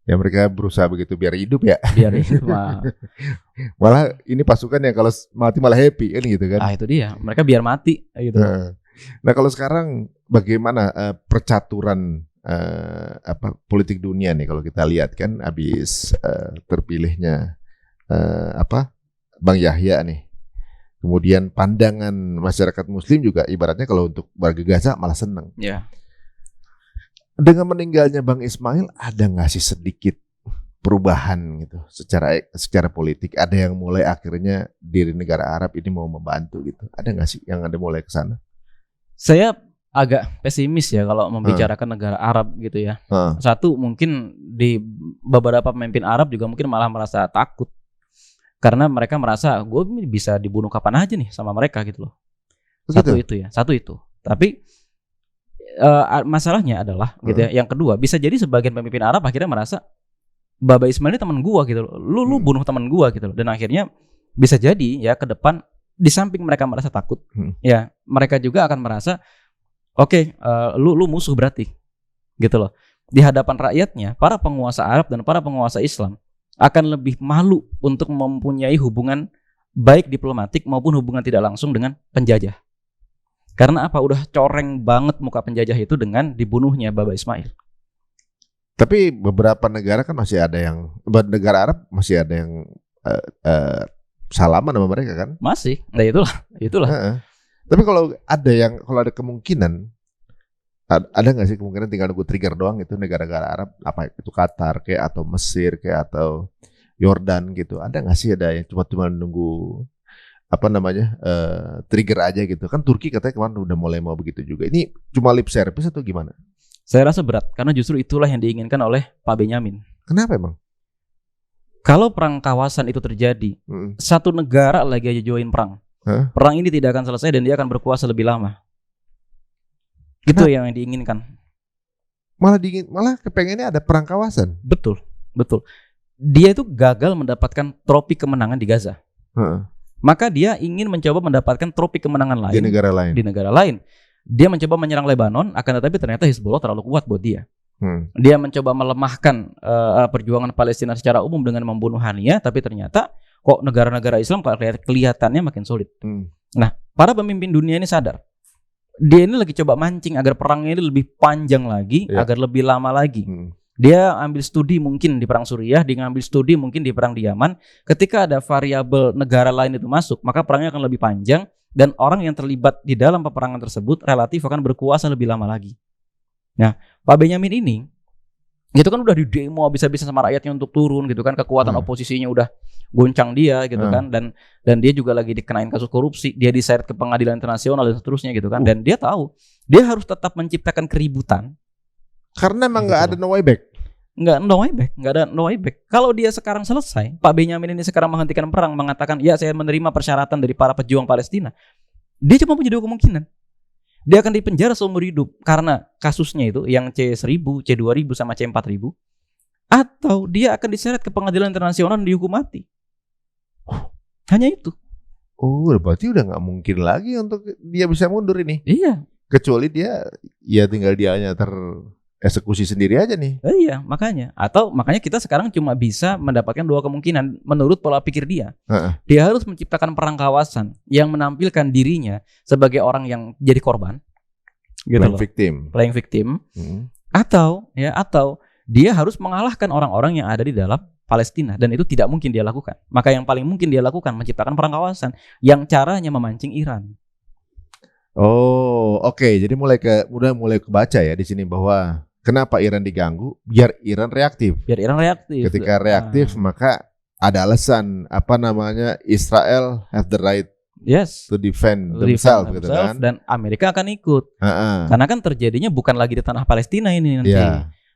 Ya mereka berusaha begitu biar hidup ya. Biar hidup mah. Malah ini pasukan yang kalau mati malah happy kan gitu kan. Itu dia. Mereka biar mati gitu. Nah kalau sekarang bagaimana percaturan politik dunia nih kalau kita lihat kan habis terpilihnya Bang Yahya nih. Kemudian pandangan masyarakat Muslim juga ibaratnya kalau untuk warga Gaza malah seneng. Ya. Dengan meninggalnya Bang Ismail ada nggak sih sedikit perubahan gitu secara politik? Ada yang mulai akhirnya diri negara Arab ini mau membantu gitu? Ada nggak sih yang ada mulai ke sana? Saya agak pesimis ya kalau membicarakan negara Arab gitu ya. Satu mungkin di beberapa pemimpin Arab juga mungkin malah merasa takut. Karena mereka merasa gue bisa dibunuh kapan aja nih sama mereka gitu loh. Satu itu. Tapi masalahnya adalah gitu ya. Yang kedua, bisa jadi sebagian pemimpin Arab akhirnya merasa Baba Ismail ini teman gue gitu loh. Lu bunuh teman gue gitu loh. Dan akhirnya bisa jadi ya ke depan di samping mereka merasa takut, ya mereka juga akan merasa lu musuh berarti gitu loh. Di hadapan rakyatnya, para penguasa Arab dan para penguasa Islam akan lebih malu untuk mempunyai hubungan baik diplomatik maupun hubungan tidak langsung dengan penjajah. Karena apa? Udah coreng banget muka penjajah itu dengan dibunuhnya Baba Ismail. Tapi beberapa negara kan masih ada yang negara Arab masih ada yang salaman sama mereka kan? Masih. Nah itulah. Tapi kalau ada kemungkinan ada nggak sih kemungkinan tinggal nunggu trigger doang itu negara-negara Arab, apa itu Qatar kayak atau Mesir kayak atau Yordan gitu, ada nggak sih ada yang cuma nunggu trigger aja gitu kan? Turki katanya kemarin udah mulai mau begitu juga. Ini cuma lip service atau gimana? Saya rasa berat karena justru itulah yang diinginkan oleh Pak Benyamin. Kenapa emang? Kalau perang kawasan itu terjadi, satu negara lagi aja join perang, perang ini tidak akan selesai dan dia akan berkuasa lebih lama. Itu yang diinginkan. Malah kepengennya ada perang kawasan. Betul. Dia itu gagal mendapatkan trofi kemenangan di Gaza. Maka dia ingin mencoba mendapatkan trofi kemenangan lain di negara lain. Dia mencoba menyerang Lebanon, akan tetapi ternyata Hizbullah terlalu kuat buat dia. Dia mencoba melemahkan perjuangan Palestina secara umum dengan membunuh Haniyah, tapi ternyata kok negara-negara Islam kelihatannya makin sulit. Nah, para pemimpin dunia ini sadar. Dia ini lagi coba mancing agar perangnya ini lebih panjang lagi, agar lebih lama lagi. Dia ambil studi mungkin di perang Suriah, dia ngambil studi mungkin di perang di Yaman. Ketika ada variabel negara lain itu masuk, maka perangnya akan lebih panjang dan orang yang terlibat di dalam peperangan tersebut relatif akan berkuasa lebih lama lagi. Nah, Pak Benyamin ini itu kan udah di demo habis-habisan sama rakyatnya untuk turun gitu kan, kekuatan oposisinya udah goncang dia gitu kan, dan dia juga lagi dikenain kasus korupsi, dia diseret ke pengadilan internasional dan seterusnya gitu kan, dan dia tahu dia harus tetap menciptakan keributan karena emang nggak ada no way back. Nggak ada no way back. Kalau dia sekarang selesai, Pak Benyamin ini sekarang menghentikan perang, mengatakan ya saya menerima persyaratan dari para pejuang Palestina, dia cuma punya dua kemungkinan. Dia akan dipenjara seumur hidup karena kasusnya itu yang C1000, C2000 sama C4000, atau dia akan diseret ke pengadilan internasional dan dihukum mati. Hanya itu. Berarti udah nggak mungkin lagi untuk dia bisa mundur ini. Iya. Kecuali dia tinggal dia hanya tereksekusi sendiri aja nih. Iya, makanya kita sekarang cuma bisa mendapatkan dua kemungkinan menurut pola pikir dia. Dia harus menciptakan perang kawasan yang menampilkan dirinya sebagai orang yang jadi korban, gitu loh. Playing victim. Atau dia harus mengalahkan orang-orang yang ada di dalam Palestina, dan itu tidak mungkin dia lakukan. Maka yang paling mungkin dia lakukan menciptakan perang kawasan yang caranya memancing Iran. Oke. Jadi mulai kebaca ya di sini bahwa kenapa Iran diganggu? Biar Iran reaktif. Ketika reaktif maka ada alasan Israel have the right to defend themselves gitu kan. Dan Amerika akan ikut. Karena kan terjadinya bukan lagi di tanah Palestina ini nanti.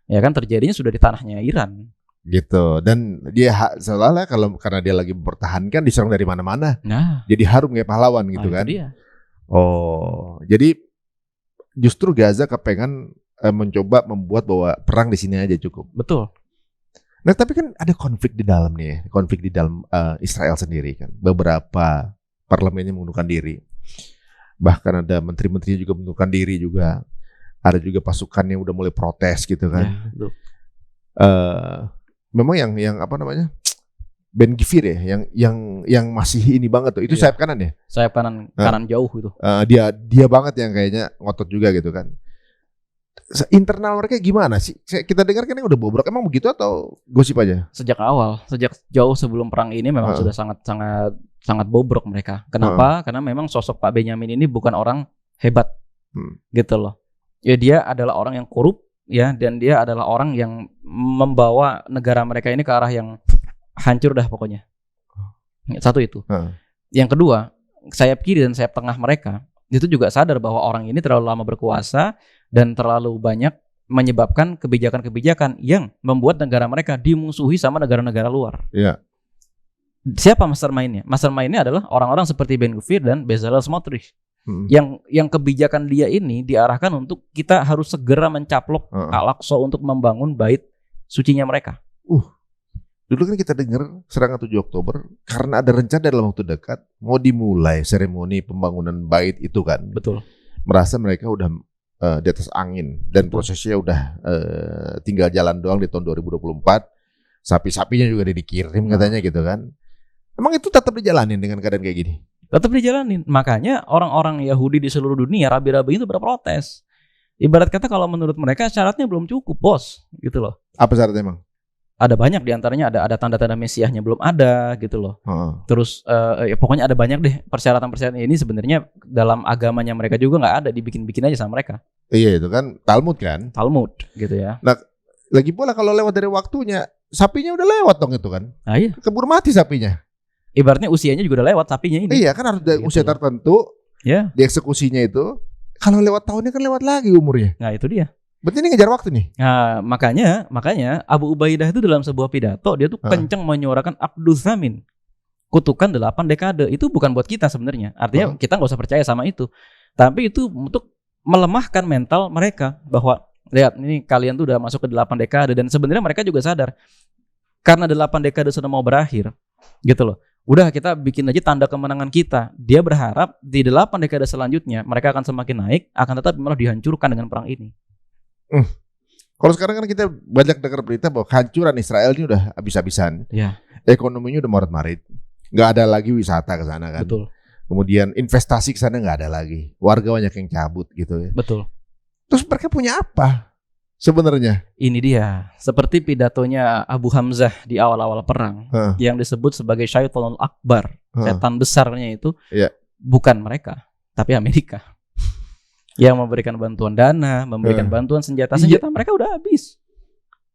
Ya kan terjadinya sudah di tanahnya Iran. Gitu. Dan dia seolah-olah karena dia lagi mempertahankan diserang dari mana-mana. Jadi harum kayak pahlawan gitu kan. Dia. Jadi justru Gaza kepengen mencoba membuat bahwa perang di sini aja cukup. Betul. Nah, tapi kan ada konflik di dalam nih, ya. Konflik di dalam Israel sendiri kan. Beberapa parlemennya mengundurkan diri. Bahkan ada menteri-menterinya juga mengundurkan diri juga. Ada juga pasukannya udah mulai protes gitu kan. Ya, Memang yang apa namanya? Ben Gvir ya, yang masih ini banget tuh. Itu sayap kanan ya? Sayap kanan jauh itu. Dia banget yang kayaknya ngotot juga gitu kan. Internal mereka gimana sih? Kita dengar kan udah bobrok. Emang begitu atau gosip aja? Sejak jauh sebelum perang ini memang sudah sangat bobrok mereka. Kenapa? Karena memang sosok Pak Benyamin ini bukan orang hebat, gitu loh. Ya dia adalah orang yang korup, ya, dan dia adalah orang yang membawa negara mereka ini ke arah yang hancur dah pokoknya. Satu itu. Yang kedua, sayap kiri dan sayap tengah mereka itu juga sadar bahwa orang ini terlalu lama berkuasa dan terlalu banyak menyebabkan kebijakan-kebijakan yang membuat negara mereka dimusuhi sama negara-negara luar. Iya. Siapa mastermind-nya? Mastermind-nya adalah orang-orang seperti Ben Gvir dan Bezalel Smotrich. Yang kebijakan dia ini diarahkan untuk kita harus segera mencaplok Al-Aqsa untuk membangun bait sucinya mereka. Dulu kan kita dengar serangan 7 Oktober karena ada rencana dalam waktu dekat mau dimulai seremoni pembangunan bait itu kan. Betul. Merasa mereka udah di atas angin dan prosesnya udah tinggal jalan doang di tahun 2024. Sapi-sapinya juga dikirim katanya gitu kan. Emang itu tetap dijalanin dengan keadaan kayak gini? Tetap dijalanin. Makanya orang-orang Yahudi di seluruh dunia rabi-rabi itu berprotes. Ibarat kata kalau menurut mereka syaratnya belum cukup, bos, gitu loh. Apa syaratnya emang? Ada banyak diantaranya ada tanda-tanda Mesiasnya belum ada gitu loh. Terus ya pokoknya ada banyak deh persyaratan-persyaratan ini sebenarnya dalam agamanya mereka juga nggak ada, dibikin-bikin aja sama mereka. Iya itu kan Talmud kan. Talmud gitu ya. Nah lagi pula kalau lewat dari waktunya sapinya udah lewat dong itu kan. Nah, iya. Keburu mati sapinya. Ibaratnya usianya juga udah lewat sapinya ini. Iya kan harus dari usia tertentu. Ya. Dieksekusinya itu. Kalau lewat tahunnya kan lewat lagi umurnya. Nah itu dia. Berarti ini ngejar waktu nih. Nah, makanya Abu Ubaidah itu dalam sebuah pidato dia tuh kenceng menyuarakan Aqdus Zamin. Kutukan 8 dekade. Itu bukan buat kita sebenarnya. Artinya kita nggak usah percaya sama itu. Tapi itu untuk melemahkan mental mereka bahwa lihat ini kalian tuh udah masuk ke 8 dekade dan sebenarnya mereka juga sadar karena 8 dekade sudah mau berakhir. Gitu loh. Udah kita bikin aja tanda kemenangan kita. Dia berharap di 8 dekade selanjutnya mereka akan semakin naik, akan tetapi malah dihancurkan dengan perang ini. Kalau sekarang kan kita banyak dengar berita bahwa kehancuran Israel ini udah habis-habisan. Ya. Ekonominya udah morat-marit. Nggak ada lagi wisata ke sana kan. Betul. Kemudian investasi ke sana nggak ada lagi. Warga banyak yang cabut gitu ya. Betul. Terus mereka punya apa sebenarnya? Ini dia. Seperti pidatonya Abu Hamzah di awal-awal perang yang disebut sebagai Syaitanul Akbar. Setan besarnya itu bukan mereka, tapi Amerika. Yang memberikan bantuan dana, memberikan bantuan senjata mereka udah habis.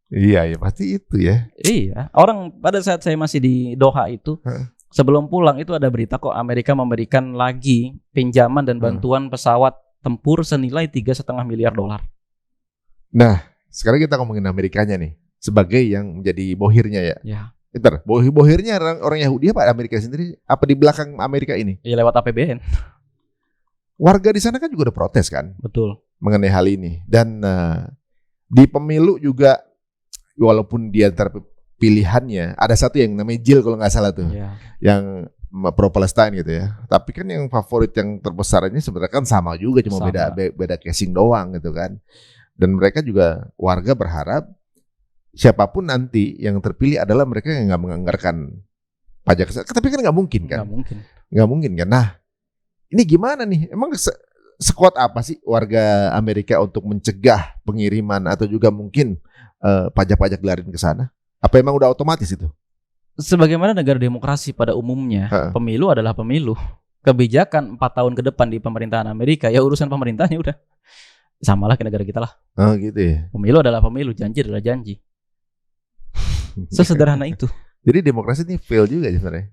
Iya, ya pasti itu ya. Iya, orang pada saat saya masih di Doha itu, sebelum pulang itu ada berita kok Amerika memberikan lagi pinjaman dan bantuan pesawat tempur senilai $3,5 miliar. Nah, sekarang kita ngomongin Amerikanya nih, sebagai yang menjadi bohirnya ya. Ya. Bentar, bohirnya orang Yahudi apa Amerika sendiri? Apa di belakang Amerika ini? Ya lewat APBN. Warga di sana kan juga udah protes kan, betul, mengenai hal ini. Dan di pemilu juga, walaupun di antara pilihannya ada satu yang namanya Jill kalau nggak salah tuh, yang pro Palestine gitu ya. Tapi kan yang favorit yang terbesar ini sebenarnya kan sama juga, cuma beda casing doang gitu kan. Dan mereka juga warga berharap siapapun nanti yang terpilih adalah mereka yang nggak menganggarkan pajak. Tapi kan nggak mungkin kan? Nggak mungkin kan? Nah. Ini gimana nih? Emang sekuat apa sih warga Amerika untuk mencegah pengiriman atau juga mungkin pajak-pajak dilarin ke sana? Apa emang udah otomatis itu? Sebagaimana negara demokrasi pada umumnya, pemilu adalah pemilu. Kebijakan 4 tahun ke depan di pemerintahan Amerika, ya urusan pemerintahnya udah. Samalah ke negara kita lah. Oh gitu ya. Pemilu adalah pemilu, janji adalah janji. Sesederhana itu. Jadi demokrasi ini fail juga sebenarnya.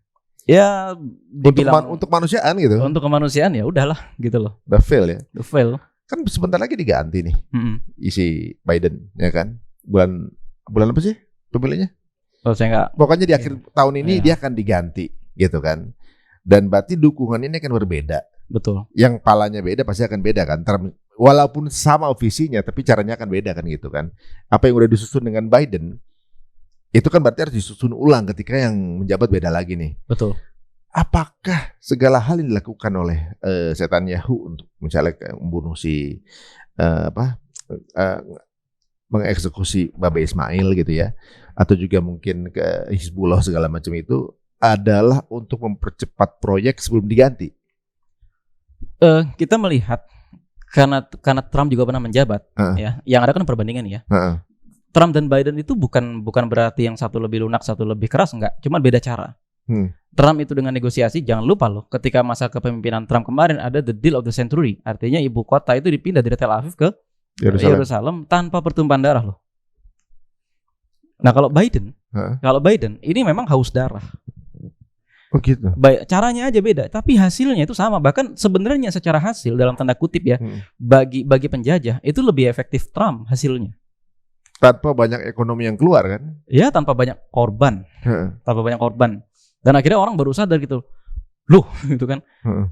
Ya untuk manusiaan gitu. Untuk kemanusiaan ya udahlah gitu loh. Udah fail ya. Udah fail. Kan sebentar lagi diganti nih. Isi Biden ya kan. Bulan apa sih pemilihannya? Oh, saya enggak. Pokoknya di akhir tahun ini dia akan diganti gitu kan. Dan berarti dukungan ini akan berbeda. Betul. Yang palanya beda pasti akan beda kan. Walaupun sama visinya tapi caranya akan beda kan gitu kan. Apa yang udah disusun dengan Biden itu kan berarti harus disusun ulang ketika yang menjabat beda lagi nih. Betul. Apakah segala hal yang dilakukan oleh Netanyahu untuk misalnya membunuh si mengeksekusi Babe Ismail gitu ya, atau juga mungkin ke Hizbullah segala macam itu adalah untuk mempercepat proyek sebelum diganti? Kita melihat karena Trump juga pernah menjabat, ya, yang ada kan perbandingan ya. Trump dan Biden itu bukan berarti yang satu lebih lunak, satu lebih keras, enggak. Cuma beda cara. Trump itu dengan negosiasi, jangan lupa loh, ketika masa kepemimpinan Trump kemarin ada the deal of the century. Artinya ibu kota itu dipindah dari Tel Aviv ke Yerusalem tanpa pertumpahan darah loh. Nah kalau Biden ini memang haus darah. Oh gitu. Caranya aja beda, tapi hasilnya itu sama. Bahkan sebenarnya secara hasil dalam tanda kutip ya, bagi penjajah itu lebih efektif Trump hasilnya. Tanpa banyak ekonomi yang keluar kan? Ya, tanpa banyak korban. Dan akhirnya orang baru sadar gitu. Loh, gitu kan.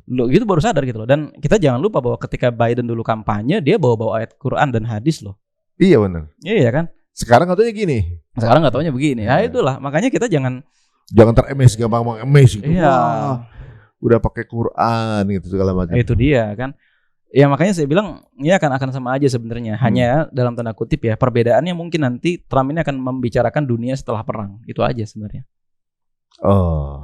Loh, gitu baru sadar gitu loh. Dan kita jangan lupa bahwa ketika Biden dulu kampanye, dia bawa ayat Quran dan hadis loh. Iya benar. Iya kan? Sekarang katanya gini. Sekarang nggak taunya begini. Ya itulah, makanya kita jangan teremes, gampang mengemes gitu. Iya. Wah, udah pakai Quran gitu segala macam. Itu dia kan. Ya makanya saya bilang ini akan sama aja sebenarnya. Hanya dalam tanda kutip ya, perbedaannya mungkin nanti Trump ini akan membicarakan dunia setelah perang. Itu aja sebenarnya. Oh.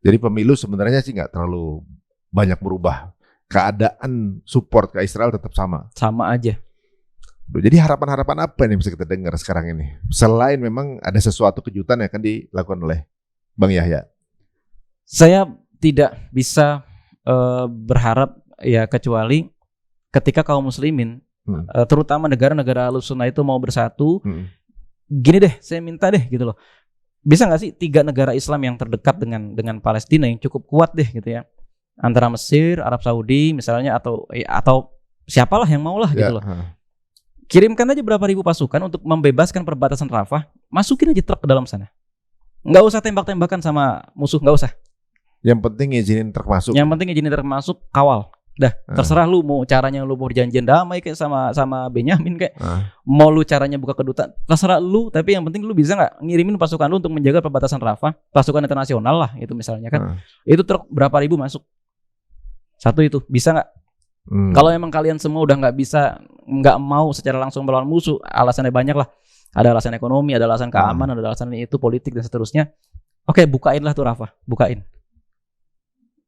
Jadi pemilu sebenarnya sih nggak terlalu banyak berubah. Keadaan support ke Israel tetap sama. Sama aja. Jadi harapan-harapan apa yang bisa kita dengar sekarang ini? Selain memang ada sesuatu kejutan yang akan dilakukan oleh Bang Yahya. Saya tidak bisa berharap ya kecuali ketika kaum muslimin, terutama negara-negara Ahlussunnah itu mau bersatu. Gini deh, saya minta deh gitu loh. Bisa nggak sih 3 negara Islam yang terdekat dengan Palestina yang cukup kuat deh gitu ya, antara Mesir, Arab Saudi misalnya, atau siapalah yang maulah gitu loh. Kirimkan aja berapa ribu pasukan untuk membebaskan perbatasan Rafah, masukin aja truk ke dalam sana. Nggak usah tembak-tembakan sama musuh, nggak usah. Yang penting izinin truk masuk. Yang penting izinin truk masuk, kawal. Dah, terserah lu mau caranya lu mau perjanjian damai kayak sama Benyamin kayak. Mau lu caranya buka kedutaan, terserah lu, tapi yang penting lu bisa nggak ngirimin pasukan lu untuk menjaga perbatasan Rafah, pasukan internasional lah itu misalnya kan. Itu truk berapa ribu masuk. Satu itu, bisa nggak? Kalau emang kalian semua udah nggak bisa, nggak mau secara langsung melawan musuh, alasannya banyak lah. Ada alasan ekonomi, ada alasan keamanan, ada alasan itu politik dan seterusnya. Oke, bukain lah tuh Rafah, bukain.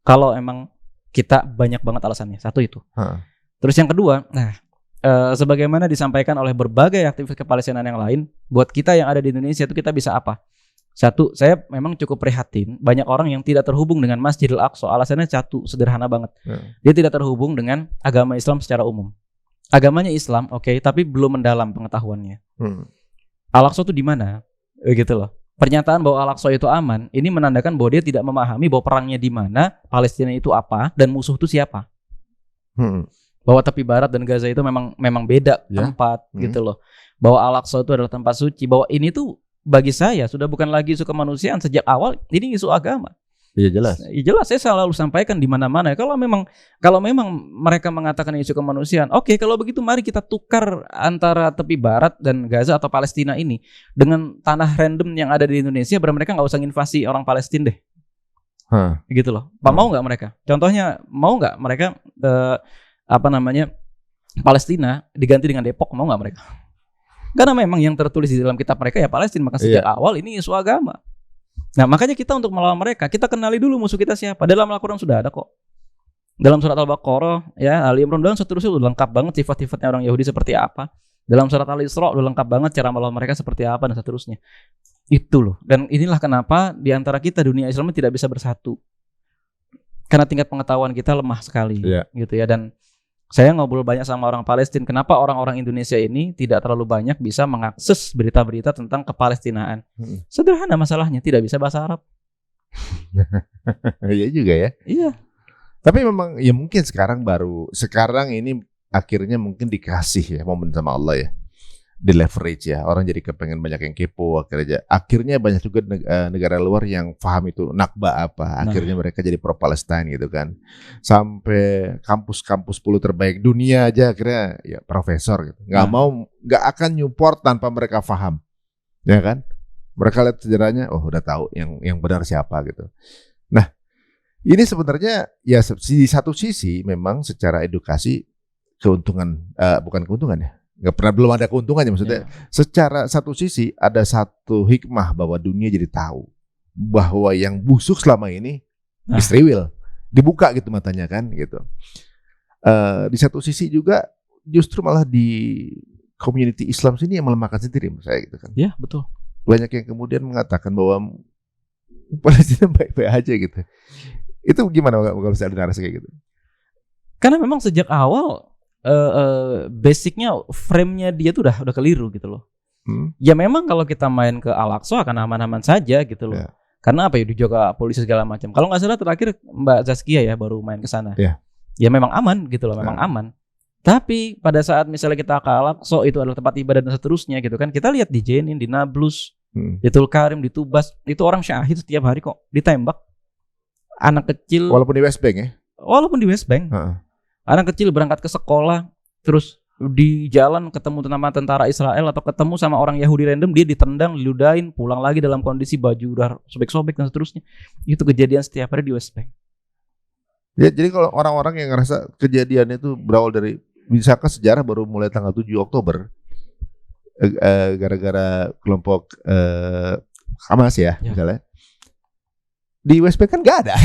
Kalau emang kita banyak banget alasannya, satu itu. Terus yang kedua, sebagaimana disampaikan oleh berbagai aktivis kepalestinaan yang lain, buat kita yang ada di Indonesia itu kita bisa apa? Satu, saya memang cukup prihatin banyak orang yang tidak terhubung dengan Masjidil Aqsa. Alasannya satu, sederhana banget. Dia tidak terhubung dengan agama Islam secara umum. Agamanya Islam, oke, tapi belum mendalam pengetahuannya. Al-Aqsa itu di mana? Gitu loh. Pernyataan bahwa Al-Aqsa itu aman, ini menandakan bahwa dia tidak memahami bahwa perangnya di mana, Palestina itu apa, dan musuh itu siapa. Bahwa tepi barat dan Gaza itu memang beda tempat, gitu loh. Bahwa Al-Aqsa itu adalah tempat suci. Bahwa ini tuh bagi saya sudah bukan lagi isu kemanusiaan sejak awal, ini isu agama. Iya jelas. Iya jelas, saya selalu sampaikan di mana-mana. Kalau memang mereka mengatakan isu kemanusiaan, oke, kalau begitu mari kita tukar antara tepi barat dan Gaza atau Palestina ini dengan tanah random yang ada di Indonesia, biar mereka nggak usah invasi orang Palestina deh. Gitu loh. Mau nggak mereka? Contohnya, mau nggak mereka Palestina diganti dengan Depok, mau nggak mereka? Karena memang yang tertulis di dalam kitab mereka ya Palestina, maka sejak awal ini isu agama. Nah makanya kita untuk melawan mereka, kita kenali dulu musuh kita siapa. Dalam Al-Quran sudah ada kok. Dalam surat Al-Baqarah, ya, Ali Imran dan seterusnya udah lengkap banget sifat-sifatnya orang Yahudi seperti apa. Dalam surat Al-Isra udah lengkap banget cara melawan mereka seperti apa dan seterusnya. Itu loh. Dan inilah kenapa di antara kita dunia Islam tidak bisa bersatu. Karena tingkat pengetahuan kita lemah sekali, gitu ya. Dan saya ngobrol banyak sama orang Palestina. Kenapa orang-orang Indonesia ini tidak terlalu banyak bisa mengakses berita-berita tentang kepalestinaan? Sederhana masalahnya, tidak bisa bahasa Arab. Iya juga ya. Iya. Tapi memang ya mungkin sekarang ini akhirnya mungkin dikasih ya momen sama Allah ya. Di leverage ya, orang jadi kepengen banyak yang kepo akhirnya banyak juga negara luar yang paham itu Nakba apa, akhirnya mereka jadi pro Palestine gitu kan, sampai kampus-kampus 10 terbaik dunia aja akhirnya ya profesor gitu, nggak akan nyupport tanpa mereka paham, ya kan? Mereka lihat sejarahnya, oh udah tahu yang benar siapa gitu. Nah, ini sebenarnya ya di satu sisi memang secara edukasi keuntungan, bukan keuntungan ya, belum ada keuntungannya maksudnya. Secara satu sisi ada satu hikmah bahwa dunia jadi tahu bahwa yang busuk selama ini mystery will, dibuka gitu matanya kan gitu. Di satu sisi juga justru malah di community Islam sini yang melemahkan sendiri menurut saya gitu kan. Iya, betul. Banyak yang kemudian mengatakan bahwa Palestina baik-baik aja gitu. Itu gimana kalau misalnya narasi kayak gitu? Karena memang sejak awal basicnya, frame-nya dia tuh udah keliru gitu loh. Ya memang kalau kita main ke Al-Aqsa akan aman-aman saja gitu loh. Karena apa ya, dijaga polisi segala macam. Kalau nggak salah terakhir Mbak Zaskia ya baru main ke sana. Ya memang aman gitu loh, memang aman. Tapi pada saat misalnya kita ke Al-Aqsa itu adalah tempat ibadah dan seterusnya gitu kan. Kita lihat di Jenin, di Nablus, di Tulkarim, di Tubas, itu orang syahid setiap hari kok, ditembak. Anak kecil. Walaupun di West Bank ya? Walaupun di West Bank. Anak kecil berangkat ke sekolah, terus di jalan ketemu sama tentara Israel atau ketemu sama orang Yahudi random, dia ditendang, diludahin, pulang lagi dalam kondisi baju udah sobek-sobek dan seterusnya. Itu kejadian setiap hari di West Bank. Ya, jadi kalau orang-orang yang ngerasa kejadian itu berawal dari, misalkan sejarah baru mulai tanggal 7 Oktober gara-gara kelompok Hamas ya misalnya. Di West Bank kan nggak ada.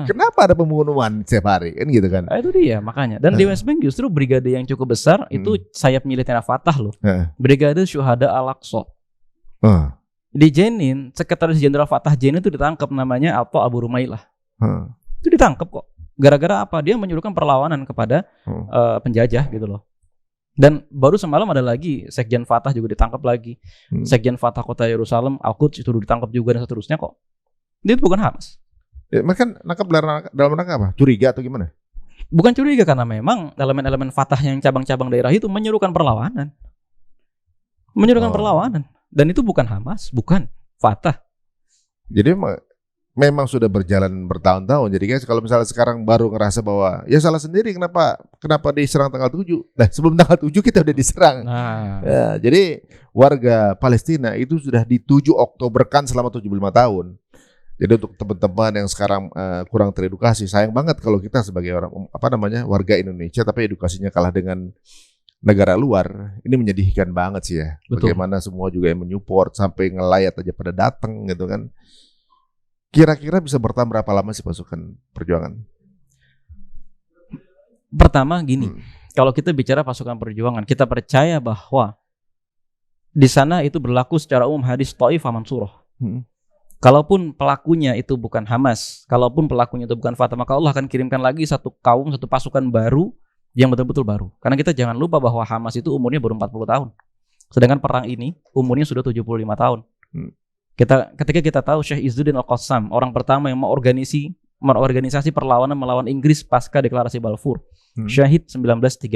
Kenapa ada pembunuhan setiap hari kan gitu kan? Itu dia makanya. Dan di West Bank justru brigade yang cukup besar itu sayap militer Fatah loh. Brigade Syuhada Al-Aqsa. Di Jenin, Sekretaris Jenderal Fatah Jenin itu ditangkap, namanya Alto Abu Rumailah. Itu ditangkap kok. Gara-gara apa? Dia menyuruhkan perlawanan kepada penjajah gitu loh. Dan baru semalam ada lagi Sekjen Fatah juga ditangkap lagi. Sekjen Fatah Kota Yerusalem, Al-Quds itu ditangkap juga dan seterusnya kok. Dia itu bukan Hamas. Ya, mereka nangkap dalam rangka apa? Curiga atau gimana? Bukan curiga, karena memang elemen-elemen Fatah yang cabang-cabang daerah itu menyuruhkan perlawanan. Perlawanan. Dan itu bukan Hamas, bukan Fatah. Jadi memang sudah berjalan bertahun-tahun. Jadi guys, kalau misalnya sekarang baru ngerasa bahwa ya salah sendiri, kenapa diserang tanggal 7? Nah, sebelum tanggal 7 kita udah diserang. Ya, jadi warga Palestina itu sudah di 7 Oktober kan selama 75 tahun. Jadi untuk teman-teman yang sekarang kurang teredukasi, sayang banget kalau kita sebagai orang warga Indonesia tapi edukasinya kalah dengan negara luar. Ini menyedihkan banget sih ya. Betul. Bagaimana semua juga yang menyupport sampai ngelayat aja pada datang gitu kan. Kira-kira bisa bertahan berapa lama sih pasukan perjuangan? Pertama gini, kalau kita bicara pasukan perjuangan, kita percaya bahwa di sana itu berlaku secara umum hadis Taifah Mansurah. Kalaupun pelakunya itu bukan Hamas, kalaupun pelakunya itu bukan Fatah, maka Allah akan kirimkan lagi satu kaum, satu pasukan baru yang betul-betul baru. Karena kita jangan lupa bahwa Hamas itu umurnya baru 40 tahun. Sedangkan perang ini umurnya sudah 75 tahun. Ketika kita tahu Syekh Izzuddin Al-Qassam, orang pertama yang mengorganisasi perlawanan melawan Inggris pasca deklarasi Balfour, syahid 1935.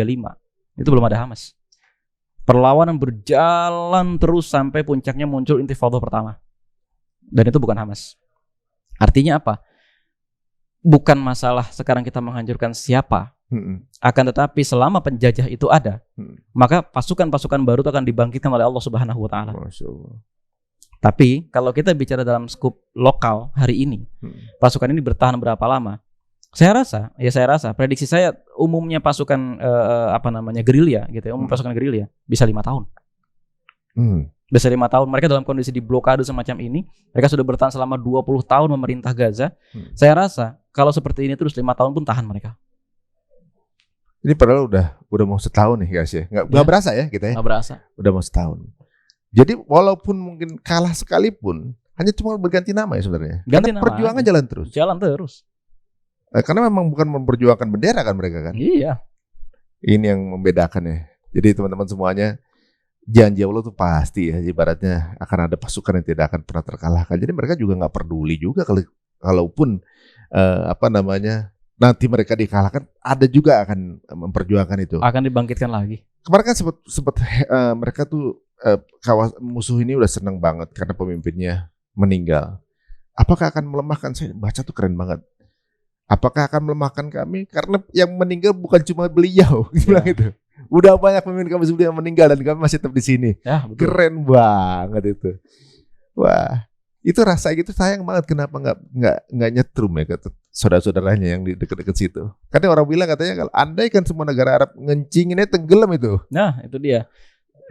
Itu belum ada Hamas. Perlawanan berjalan terus sampai puncaknya muncul Intifada pertama. Dan itu bukan Hamas. Artinya apa? Bukan masalah sekarang kita menghancurkan siapa. Akan tetapi selama penjajah itu ada, maka pasukan-pasukan baru itu akan dibangkitkan oleh Allah Subhanahu wa taala. Tapi kalau kita bicara dalam skup lokal hari ini, pasukan ini bertahan berapa lama? Saya rasa prediksi saya umumnya pasukan gerilya gitu ya, pasukan gerilya bisa 5 tahun. Bisa 5 tahun. Mereka dalam kondisi di blokade semacam ini, mereka sudah bertahan selama 20 tahun memerintah Gaza. Saya rasa kalau seperti ini terus 5 tahun pun tahan mereka. Ini padahal udah mau setahun nih guys ya. Nggak berasa ya kita ya. Nggak berasa. Udah mau setahun. Jadi walaupun mungkin kalah sekalipun, hanya cuma berganti nama ya sebenarnya. Karena perjuangan jalan terus. Jalan terus. Karena memang bukan memperjuangkan bendera kan mereka kan. Iya. Ini yang membedakan ya. Jadi teman-teman semuanya, janji Allah tuh pasti ya, ibaratnya akan ada pasukan yang tidak akan pernah terkalahkan. Jadi mereka juga nggak peduli juga kalaupun nanti mereka dikalahkan, ada juga akan memperjuangkan itu. Akan dibangkitkan lagi. Kemarin kan sempat mereka tuh musuh ini udah senang banget karena pemimpinnya meninggal. Apakah akan melemahkan? Saya baca tuh keren banget. Apakah akan melemahkan kami? Karena yang meninggal bukan cuma beliau, bilang itu. Udah banyak pemimpin kami sebelumnya yang meninggal dan kami masih tetap di sini. Ya, betul. Keren banget itu. Wah, itu rasa gitu sayang banget kenapa nggak nyetrum ya ke saudara-saudaranya yang di dekat-dekat situ. Karena orang bilang katanya kalau andai kan semua negara Arab ngencinginnya tenggelam itu. Nah, itu dia.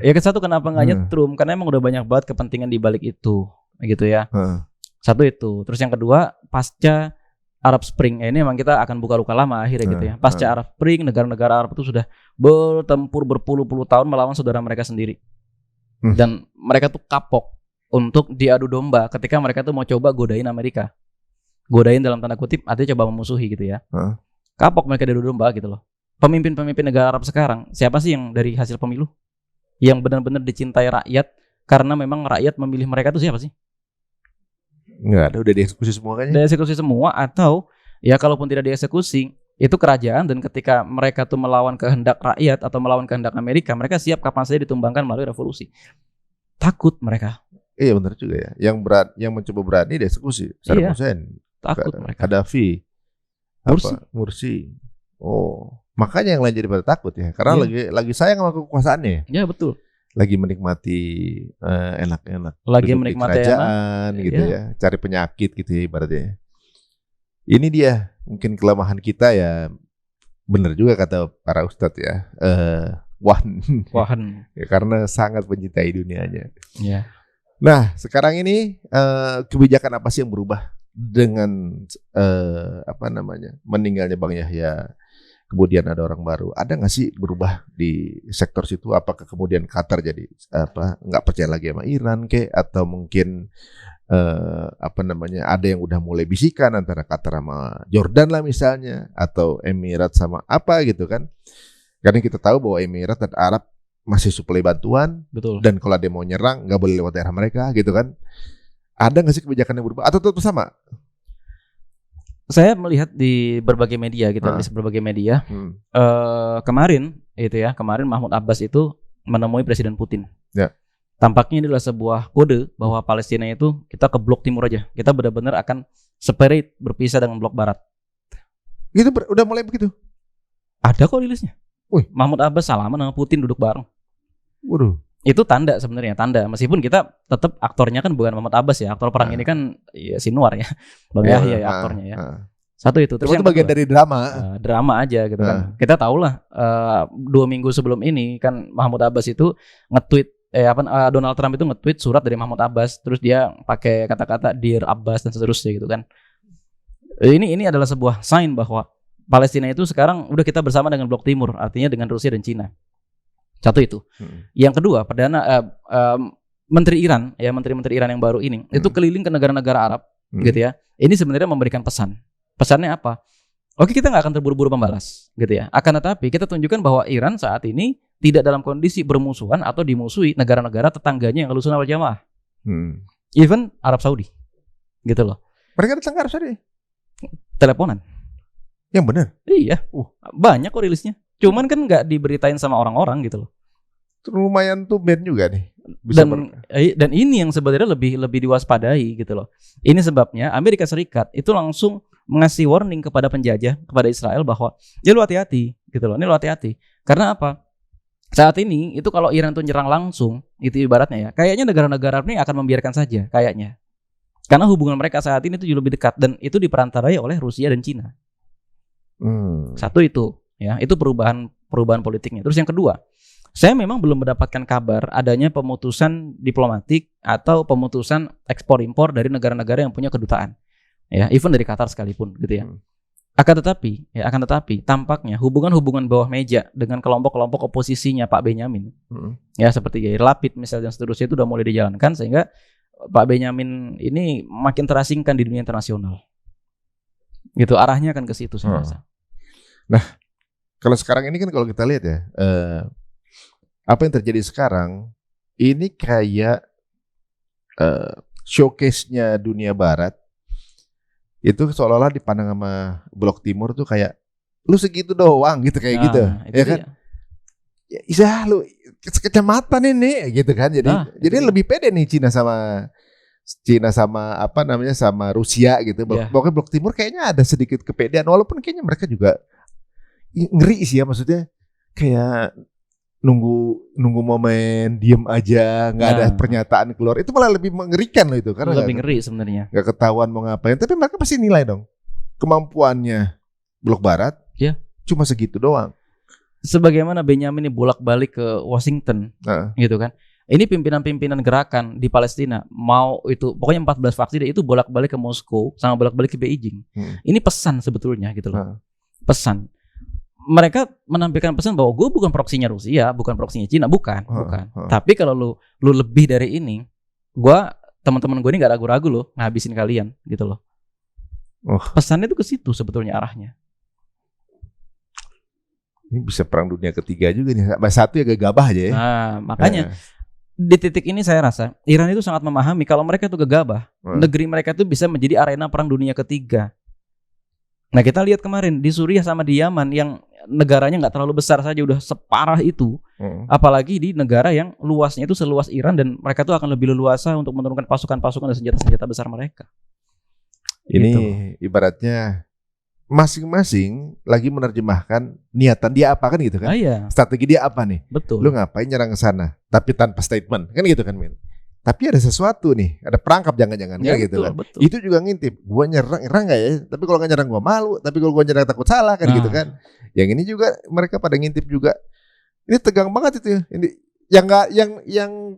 Ya ke satu kenapa nggak nyetrum? Karena emang udah banyak banget kepentingan di balik itu, gitu ya. Satu itu. Terus yang kedua, pasca Arab Spring, ini memang kita akan buka luka lama akhirnya gitu ya. Pasca Arab Spring, negara-negara Arab itu sudah bertempur berpuluh-puluh tahun melawan saudara mereka sendiri. Dan mereka tuh kapok untuk diadu domba ketika mereka tuh mau coba godain Amerika. Godain dalam tanda kutip, artinya coba memusuhi gitu ya. Kapok mereka diadu domba gitu loh. Pemimpin-pemimpin negara Arab sekarang, siapa sih yang dari hasil pemilu? Yang benar-benar dicintai rakyat karena memang rakyat memilih mereka tuh siapa sih? Enggak ada, udah dieksekusi semua kayaknya. Udah dieksekusi semua, atau ya kalaupun tidak dieksekusi, itu kerajaan, dan ketika mereka tuh melawan kehendak rakyat atau melawan kehendak Amerika, mereka siap kapan saja ditumbangkan melalui revolusi. Takut mereka. Iya benar juga ya. Yang mencoba berani dieksekusi. Saddam Hussein, takut mereka. Gaddafi, Mursi. Oh, makanya yang lain jadi pada takut ya. Karena lagi sayang sama kekuasaannya. Ya betul. Lagi menikmati enak-enak, lagi duduk menikmati di kerajaan enak, gitu ya, cari penyakit gitu ya ibaratnya. Ini dia mungkin kelemahan kita ya, benar juga kata para ustadz ya, wahan. Ya, karena sangat mencintai dunianya. Ya. Nah sekarang ini kebijakan apa sih yang berubah dengan meninggalnya Bang Yahya? Kemudian ada orang baru, ada nggak sih berubah di sektor situ? Apakah kemudian Qatar jadi nggak percaya lagi sama Iran atau mungkin ada yang udah mulai bisikan antara Qatar sama Jordan lah misalnya, atau Emirat sama apa gitu kan? Karena kita tahu bahwa Emirat dan Arab masih suplai bantuan, betul. Dan kalau dia mau nyerang nggak boleh lewat daerah mereka gitu kan? Ada nggak sih kebijakan yang berubah atau tetap sama? Saya melihat di berbagai media, di berbagai media. Kemarin Mahmud Abbas itu menemui Presiden Putin. Ya. Tampaknya ini adalah sebuah kode bahwa Palestina itu kita ke blok timur aja. Kita benar-benar akan separate, berpisah dengan blok barat. Itu udah mulai begitu? Ada kok rilisnya. Mahmud Abbas salaman sama Putin duduk bareng. Waduh. Itu tanda sebenarnya, meskipun kita tetap aktornya kan bukan Mahmud Abbas ya, aktor perang ini kan ya Sinwar ya, Bang Yahya ya aktornya ya. Satu itu. Terus itu bagian dari drama. Drama aja gitu kan. Kita tahu lah 2 minggu sebelum ini kan Mahmud Abbas itu nge-tweet Donald Trump itu nge-tweet surat dari Mahmud Abbas, terus dia pakai kata-kata Dear Abbas dan seterusnya gitu kan. Ini adalah sebuah sign bahwa Palestina itu sekarang udah kita bersama dengan blok timur, artinya dengan Rusia dan Cina. Satu itu. Yang kedua, Menteri Iran yang baru ini itu keliling ke negara-negara Arab, gitu ya. Ini sebenarnya memberikan pesan. Pesannya apa? Oke, kita nggak akan terburu-buru membalas, gitu ya. Akan tetapi kita tunjukkan bahwa Iran saat ini tidak dalam kondisi bermusuhan atau dimusuhi negara-negara tetangganya yang Ahlussunnah wal Jamaah. Even Arab Saudi, gitu loh. Mereka datang ke Arab Saudi? Teleponan. Yang benar? Iya. Banyak kok rilisnya. Cuman kan nggak diberitain sama orang-orang gitu loh. Lumayan tuh band juga nih. Dan ini yang sebenarnya lebih diwaspadai gitu loh. Ini sebabnya Amerika Serikat itu langsung mengasih warning kepada penjajah, kepada Israel bahwa ya lu hati-hati gitu loh. Ini lu hati-hati. Karena apa? Saat ini itu kalau Iran tuh nyerang langsung, itu ibaratnya ya, kayaknya negara-negara ini akan membiarkan saja kayaknya. Karena hubungan mereka saat ini tuh jauh lebih dekat dan itu diperantarai oleh Rusia dan Cina. Satu itu. Ya, itu perubahan politiknya. Terus yang kedua, saya memang belum mendapatkan kabar adanya pemutusan diplomatik atau pemutusan ekspor impor dari negara-negara yang punya kedutaan. Ya, even dari Qatar sekalipun gitu ya. Akan tetapi tampaknya hubungan-hubungan bawah meja dengan kelompok-kelompok oposisinya Pak Benyamin. Ya, seperti Yair Lapid misalnya dan seterusnya itu udah mulai dijalankan sehingga Pak Benyamin ini makin terasingkan di dunia internasional. Gitu, arahnya akan ke situ saya rasa. Nah, kalau sekarang ini kan kalau kita lihat ya, apa yang terjadi sekarang ini kayak showcase-nya dunia barat itu seolah-olah dipandang sama blok timur tuh kayak lu segitu doang gitu kayak gitu. Ya kan? Ya, iya lu kecamatan ini gitu kan. Jadi lebih pede nih Cina sama sama Rusia gitu. Pokoknya blok timur kayaknya ada sedikit kepedean walaupun kayaknya mereka juga ngeri sih ya, maksudnya kayak nunggu momen, diem aja, nggak ada pernyataan keluar. Itu malah lebih mengerikan loh itu, karena lebih ngeri sebenarnya. Nggak ketahuan mau ngapain, tapi mereka pasti nilai dong kemampuannya Blok Barat. Ya. Cuma segitu doang. Sebagaimana Benyamin ini bolak-balik ke Washington, gitu kan. Ini pimpinan-pimpinan gerakan di Palestina, mau itu pokoknya 14 faksi itu bolak-balik ke Moskow sama bolak-balik ke Beijing. Ini pesan sebetulnya gitu loh. Pesan. Mereka menampilkan pesan bahwa gue bukan proksinya Rusia, bukan proksinya Cina, bukan. Tapi kalau lu lebih dari ini, teman-teman gue ini nggak ragu-ragu loh ngabisin kalian, gitu loh. Pesannya itu ke situ sebetulnya arahnya. Ini bisa perang dunia ketiga juga nih. Satu ya gegabah aja ya. Nah, makanya di titik ini saya rasa Iran itu sangat memahami kalau mereka itu gegabah, negeri mereka itu bisa menjadi arena perang dunia ketiga. Nah, kita lihat kemarin di Suriah sama di Yaman yang negaranya nggak terlalu besar saja udah separah itu, apalagi di negara yang luasnya itu seluas Iran dan mereka tuh akan lebih leluasa untuk menurunkan pasukan-pasukan dan senjata-senjata besar mereka. Ini gitu. Ibaratnya masing-masing lagi menerjemahkan niatan dia apa kan gitu kan? Iya. Strategi dia apa nih? Betul. Lu ngapain nyerang ke sana? Tapi tanpa statement kan gitu kan, Min? Tapi ada sesuatu nih, ada perangkap jangan-jangan Ya, kan gitu betul, kan. betul. Itu juga ngintip, gua nyerang nggak ya? Tapi kalau nggak nyerang gua malu, tapi kalau gua nyerang takut salah kan gitu kan. Yang ini juga mereka pada ngintip juga. Ini tegang banget itu ya. Ini yang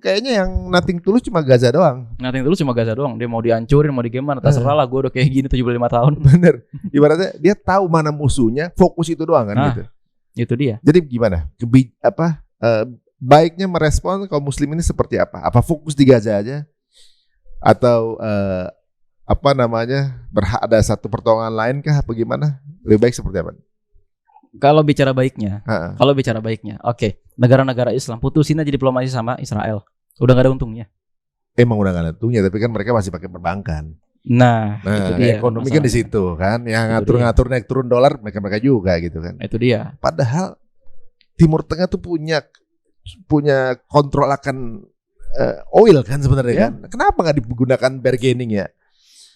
kayaknya yang nothing tulus cuma Gaza doang. Nothing tulus cuma Gaza doang. Dia mau dihancurin, mau gimana, terserah lah, gua udah kayak gini 75 tahun. Bener. Ibaratnya dia tahu mana musuhnya, fokus itu doang kan gitu. Itu dia. Jadi gimana? Baiknya merespon kaum muslim ini seperti apa? Apa fokus di Gaza aja? Atau ada satu pertolongan lain kah? Apa gimana? Lebih baik seperti apa? Kalau bicara baiknya, oke. Negara-negara Islam putusin aja diplomasi sama Israel. Udah gak ada untungnya. Emang udah gak ada untungnya, tapi kan mereka masih pakai perbankan. Nah itu dia. Ekonomi kan di situ kan. Yang ngatur-ngatur naik turun dolar mereka juga gitu kan. Itu dia. Padahal Timur Tengah tuh punya kontrol akan oil kan sebenarnya kan. Kenapa nggak digunakan bargaining ya?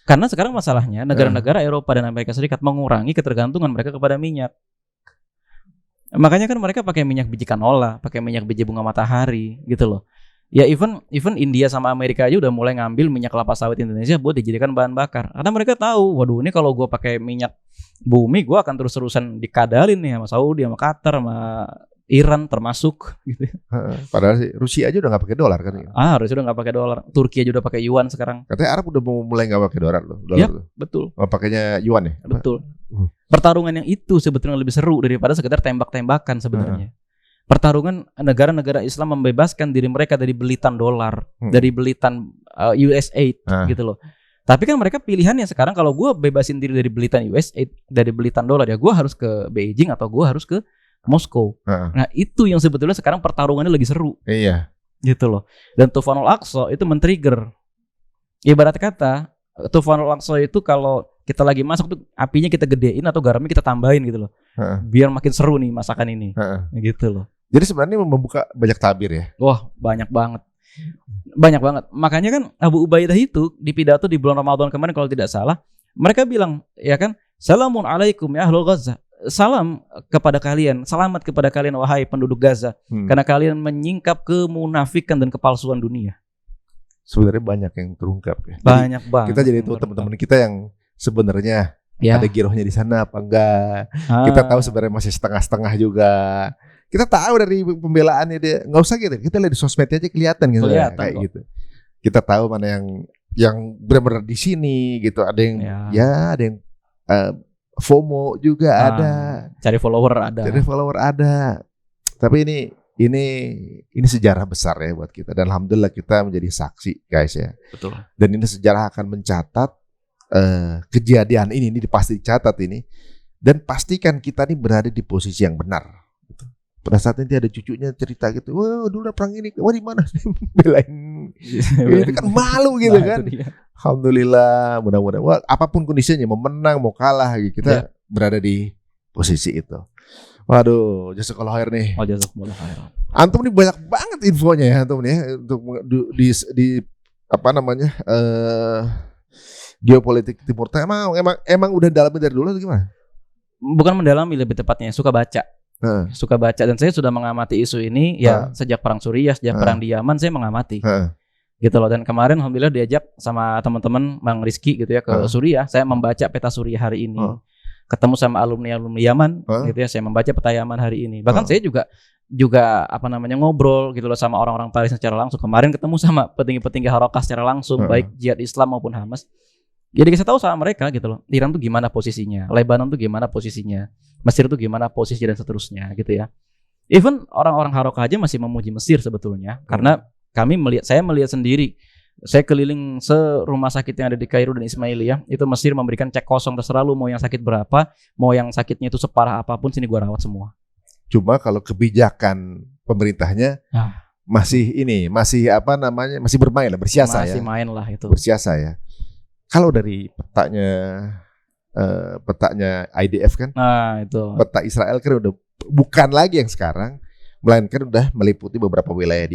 Karena sekarang masalahnya negara-negara Eropa dan Amerika Serikat mengurangi ketergantungan mereka kepada minyak. Makanya kan mereka pakai minyak biji canola, pakai minyak biji bunga matahari gitu loh. Ya even India sama Amerika aja udah mulai ngambil minyak kelapa sawit Indonesia buat dijadikan bahan bakar. Karena mereka tahu, waduh ini kalau gue pakai minyak bumi, gue akan terus-terusan dikadalin nih sama Saudi, sama Qatar, sama Iran termasuk gitu. Padahal sih Rusia aja udah nggak pakai dolar kan? Rusia udah nggak pakai dolar. Turki aja udah pakai yuan sekarang. Katanya Arab udah mau mulai nggak pakai dolar loh. Iya, betul. Oh, pakainya yuan ya? Betul. Pertarungan yang itu sebetulnya lebih seru daripada sekedar tembak-tembakan sebenarnya. Pertarungan negara-negara Islam membebaskan diri mereka dari belitan dolar, dari belitan USAID gitu loh. Tapi kan mereka pilihannya sekarang kalau gue bebasin diri dari belitan USAID, dari belitan dolar ya gue harus ke Beijing atau gue harus ke Moskow. Nah itu yang sebetulnya sekarang pertarungannya lagi seru. Iya. Gitu loh. Dan Tufanul Aqsa itu men-trigger. Ibarat kata Tufanul Aqsa itu kalau kita lagi masak tuh apinya kita gedein atau garamnya kita tambahin gitu loh. Biar makin seru nih masakan ini. Gitu loh. Jadi sebenarnya membuka banyak tabir ya. Wah, banyak banget. Banyak banget. Makanya kan Abu Ubaidah itu di pidato di bulan Ramadan kemarin kalau tidak salah, mereka bilang, ya kan, "Salamun alaikum ya ahlul Gaza." Salam kepada kalian, selamat kepada kalian wahai penduduk Gaza, karena kalian menyingkap kemunafikan dan kepalsuan dunia. Sebenarnya banyak yang terungkap ya. Banyak banget. Kita jadi tahu teman-teman kita yang sebenarnya ada girohnya di sana apa enggak. Kita tahu sebenarnya masih setengah-setengah juga. Kita tahu dari pembelaannya dia, nggak usah gitu. Kita lihat di sosmednya aja kelihatan gitu, kayak gitu. Kita tahu mana yang benar-benar di sini gitu. Ada yang ada yang FOMO juga ada. Cari follower ada. Tapi ini sejarah besar ya buat kita. Dan alhamdulillah kita menjadi saksi guys ya. Betul. Dan ini sejarah akan mencatat kejadian ini pasti dicatat ini. Dan pastikan kita ini berada di posisi yang benar. Pada saat nanti ada cucunya cerita gitu, wah dulu perang ini, wah di mana belain, itu kan malu gitu kan. Alhamdulillah, mudah-mudahan, wah apapun kondisinya, mau menang, mau kalah, gitu, kita berada di posisi itu. Waduh, jazakallahu khair nih. Jazakallahu khair. Antum nih banyak banget infonya ya, antum nih untuk di apa namanya geopolitik Timur Tengah. Emang udah dalami dari dulu atau gimana? Bukan mendalami, lebih tepatnya suka baca. Suka baca, dan saya sudah mengamati isu ini ya sejak perang Suriah, sejak perang di Yaman saya mengamati. Gitu loh. Dan kemarin alhamdulillah diajak sama teman-teman Bang Rizky gitu ya ke Suriah, saya membaca peta Suriah hari ini. Ketemu sama alumni Yaman gitu ya, saya membaca peta Yaman hari ini. Bahkan saya juga ngobrol gitu loh sama orang-orang Palestina secara langsung. Kemarin ketemu sama petinggi-petinggi Harokah secara langsung, baik Jihad Islam maupun Hamas. Jadi saya tahu sama mereka gitu loh, Iran tuh gimana posisinya, Lebanon tuh gimana posisinya, Mesir tuh gimana posisi dan seterusnya gitu ya. Even orang-orang Harokah aja masih memuji Mesir sebetulnya, karena saya melihat sendiri, saya keliling serumah sakit yang ada di Kairo dan Ismailiyah, itu Mesir memberikan cek kosong, terserah lu mau yang sakit berapa, mau yang sakitnya itu separah apapun, sini gua rawat semua. Cuma kalau kebijakan pemerintahnya masih bermain lah, bersiasa ya. Masih main lah itu. Bersiasa ya. Kalau dari petanya IDF kan, itu peta Israel kan udah bukan lagi yang sekarang, melainkan udah meliputi beberapa wilayah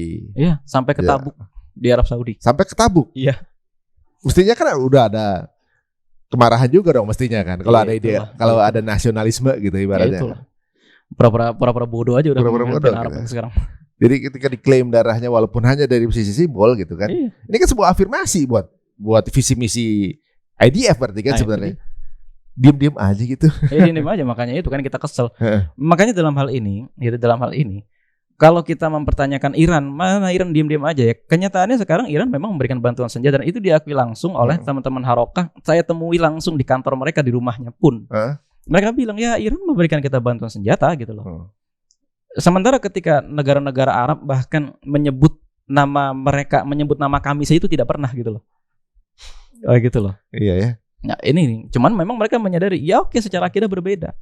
sampai ke Tabuk di Arab Saudi. Sampai ke Tabuk. Iya. Mestinya kan udah ada kemarahan juga dong mestinya kan. Kalau ada ide, kalau ada nasionalisme gitu ibaratnya. Pura-pura bodoh aja udah bodoh Arab gitu sekarang. Jadi ketika diklaim darahnya walaupun hanya dari sisi simbol gitu kan. Iya. Ini kan sebuah afirmasi buat visi misi IDF berarti kan sebenarnya. Diam-diam aja gitu. Diam-diam aja, makanya itu kan kita kesel. Makanya dalam hal ini, kalau kita mempertanyakan Iran, mana Iran diam-diam aja ya. Kenyataannya sekarang Iran memang memberikan bantuan senjata dan itu diakui langsung oleh teman-teman Harokah. Saya temui langsung di kantor mereka, di rumahnya pun. Mereka bilang ya Iran memberikan kita bantuan senjata gitu loh. Sementara ketika negara-negara Arab bahkan menyebut nama mereka, menyebut nama kami saja itu tidak pernah gitu loh. Gitu loh. Iya ya. Nah ini cuman memang mereka menyadari ya oke, secara akidah berbeda.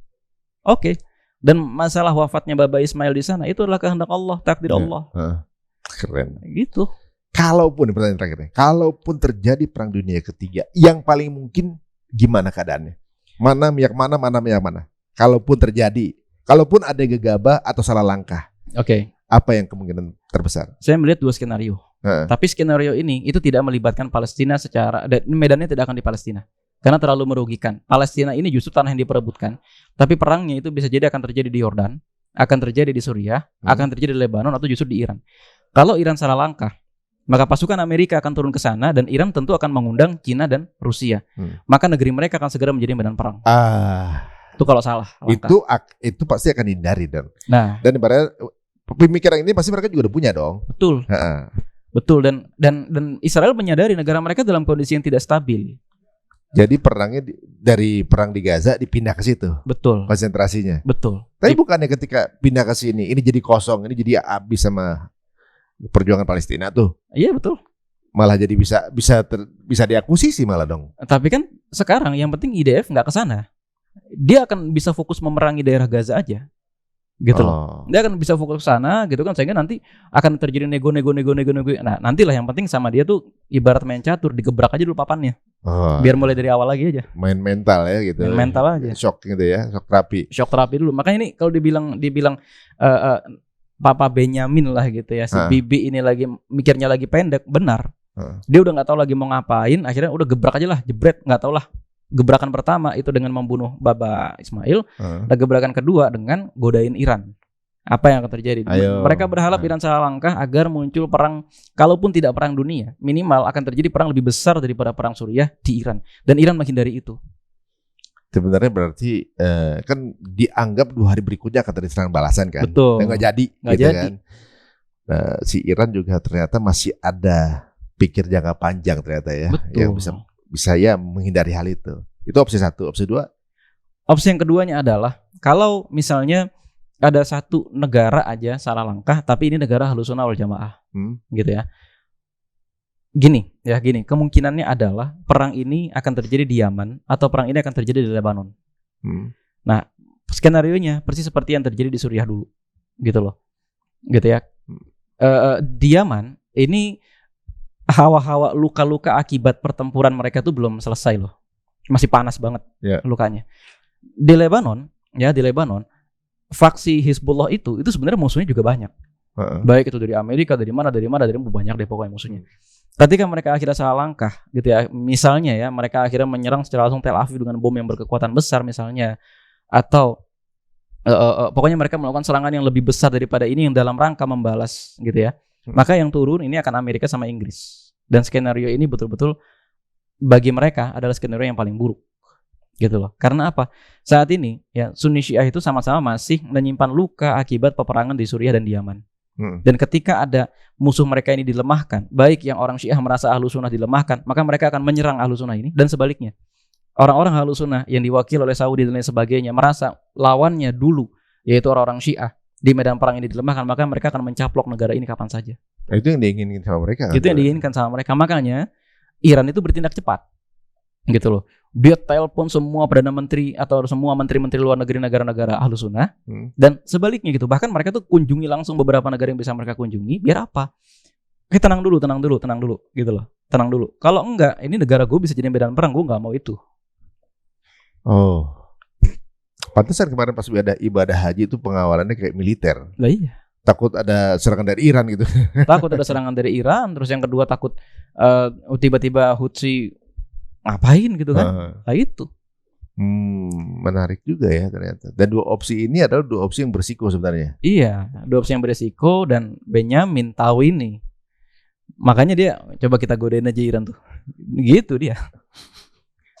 Oke. Dan masalah wafatnya Baba Ismail di sana itu adalah kehendak Allah, takdir Allah. Keren. Gitu. Kalaupun pertanyaan terakhirnya, kalaupun terjadi perang dunia ketiga, yang paling mungkin gimana keadaannya? Mana yang mana? Kalaupun terjadi, kalaupun ada gegabah atau salah langkah. Oke. Apa yang kemungkinan terbesar? Saya melihat 2 skenario. Tapi skenario ini itu tidak melibatkan Palestina dan medannya tidak akan di Palestina. Karena terlalu merugikan. Palestina ini justru tanah yang diperebutkan. Tapi perangnya itu bisa jadi akan terjadi di Yordan, akan terjadi di Suriah, akan terjadi di Lebanon atau justru di Iran. Kalau Iran salah langkah, maka pasukan Amerika akan turun ke sana dan Iran tentu akan mengundang Cina dan Rusia. Maka negeri mereka akan segera menjadi medan perang. Itu kalau salah langkah. Itu pasti akan dihindari dan. Nah, dan ibaratnya pemikiran ini pasti mereka juga udah punya dong. Betul. Betul, dan Israel menyadari negara mereka dalam kondisi yang tidak stabil. Jadi perangnya dari perang di Gaza dipindah ke situ. Betul. Konsentrasinya. Betul. Tapi bukannya ketika pindah ke sini ini jadi kosong, ini jadi habis sama perjuangan Palestina tuh. Iya betul. Malah jadi bisa diakuisisi malah dong. Tapi kan sekarang yang penting IDF nggak ke sana. Dia akan bisa fokus memerangi daerah Gaza aja. Gitu loh. Dia akan bisa fokus ke sana gitu kan, sehingga nanti akan terjadi nego. Nah, nantilah yang penting sama dia tuh ibarat main catur, digebrak aja dulu papannya. Biar mulai dari awal lagi aja. Main mental ya gitu. Main mental aja. Shock gitu ya, shock terapi dulu. Makanya ini kalau dibilang Papa Benyamin lah gitu ya, si Bibi ini lagi mikirnya lagi pendek, benar. Dia udah nggak tahu lagi mau ngapain, akhirnya udah gebrak aja lah, jebret, nggak tahu lah. Gebrakan pertama itu dengan membunuh Baba Ismail, dan gebrakan kedua dengan godain Iran. Apa yang akan terjadi? Mereka berharap Iran salah langkah agar muncul perang, kalaupun tidak perang dunia, minimal akan terjadi perang lebih besar daripada perang Suriah di Iran. Dan Iran menghindari itu. Sebenarnya berarti kan dianggap 2 hari berikutnya akan terjadi serangan balasan kan? Betul. Nggak jadi. Kan? Nah, si Iran juga ternyata masih ada pikir jangka panjang ternyata ya. Betul. Yang bisa ya menghindari hal itu. Itu opsi 1. Opsi 2? Opsi yang keduanya adalah kalau misalnya ada satu negara aja salah langkah, tapi ini negara Ahlussunnah wal Jamaah, gitu ya. Gini, kemungkinannya adalah perang ini akan terjadi di Yaman atau perang ini akan terjadi di Lebanon. Nah, skenarionya persis seperti yang terjadi di Suriah dulu, gitu loh, gitu ya. Di Yaman ini hawa-hawa luka-luka akibat pertempuran mereka tuh belum selesai loh. Masih panas banget lukanya. Di Lebanon, faksi Hizbullah itu sebenarnya musuhnya juga banyak. Baik itu dari Amerika, dari mana banyak deh pokoknya musuhnya. Ketika mereka akhirnya salah langkah gitu ya. Misalnya ya, mereka akhirnya menyerang secara langsung Tel Aviv dengan bom yang berkekuatan besar misalnya, atau pokoknya mereka melakukan serangan yang lebih besar daripada ini yang dalam rangka membalas gitu ya. Maka yang turun ini akan Amerika sama Inggris. Dan skenario ini betul-betul bagi mereka adalah skenario yang paling buruk. Gitu loh. Karena apa? Saat ini ya Sunni Syiah itu sama-sama masih menyimpan luka akibat peperangan di Suriah dan di Yaman. Dan ketika ada musuh mereka ini dilemahkan, baik yang orang Syiah merasa Ahlus Sunnah dilemahkan, maka mereka akan menyerang Ahlus Sunnah ini, dan sebaliknya. Orang-orang Ahlus Sunnah yang diwakili oleh Saudi dan lain sebagainya merasa lawannya dulu, yaitu orang-orang Syiah, di medan perang ini dilemahkan, maka mereka akan mencaplok negara ini kapan saja. Itu yang diinginkan sama mereka. Itu yang diinginkan sama mereka. Makanya Iran itu bertindak cepat. Gitu loh. Dia telepon semua perdana menteri atau semua menteri-menteri luar negeri negara-negara Ahlus Sunnah, dan sebaliknya gitu. Bahkan mereka tuh kunjungi langsung beberapa negara yang bisa mereka kunjungi. Biar apa? Tenang dulu gitu loh. Tenang dulu. Kalau enggak, ini negara gue bisa jadi medan perang, gue nggak mau itu. Oh, pantesan kemarin pas ada ibadah haji itu pengawalannya kayak militer. Lah iya. Takut ada serangan dari Iran gitu. Takut ada serangan dari Iran. Terus yang kedua takut tiba-tiba Houthi ngapain gitu kan. Nah itu. Menarik juga ya ternyata. Dan dua opsi ini adalah dua opsi yang berisiko sebenarnya. Iya, dua opsi yang berisiko, dan Benyamin tahu ini. Makanya dia coba kita godain aja Iran tuh. Gitu dia.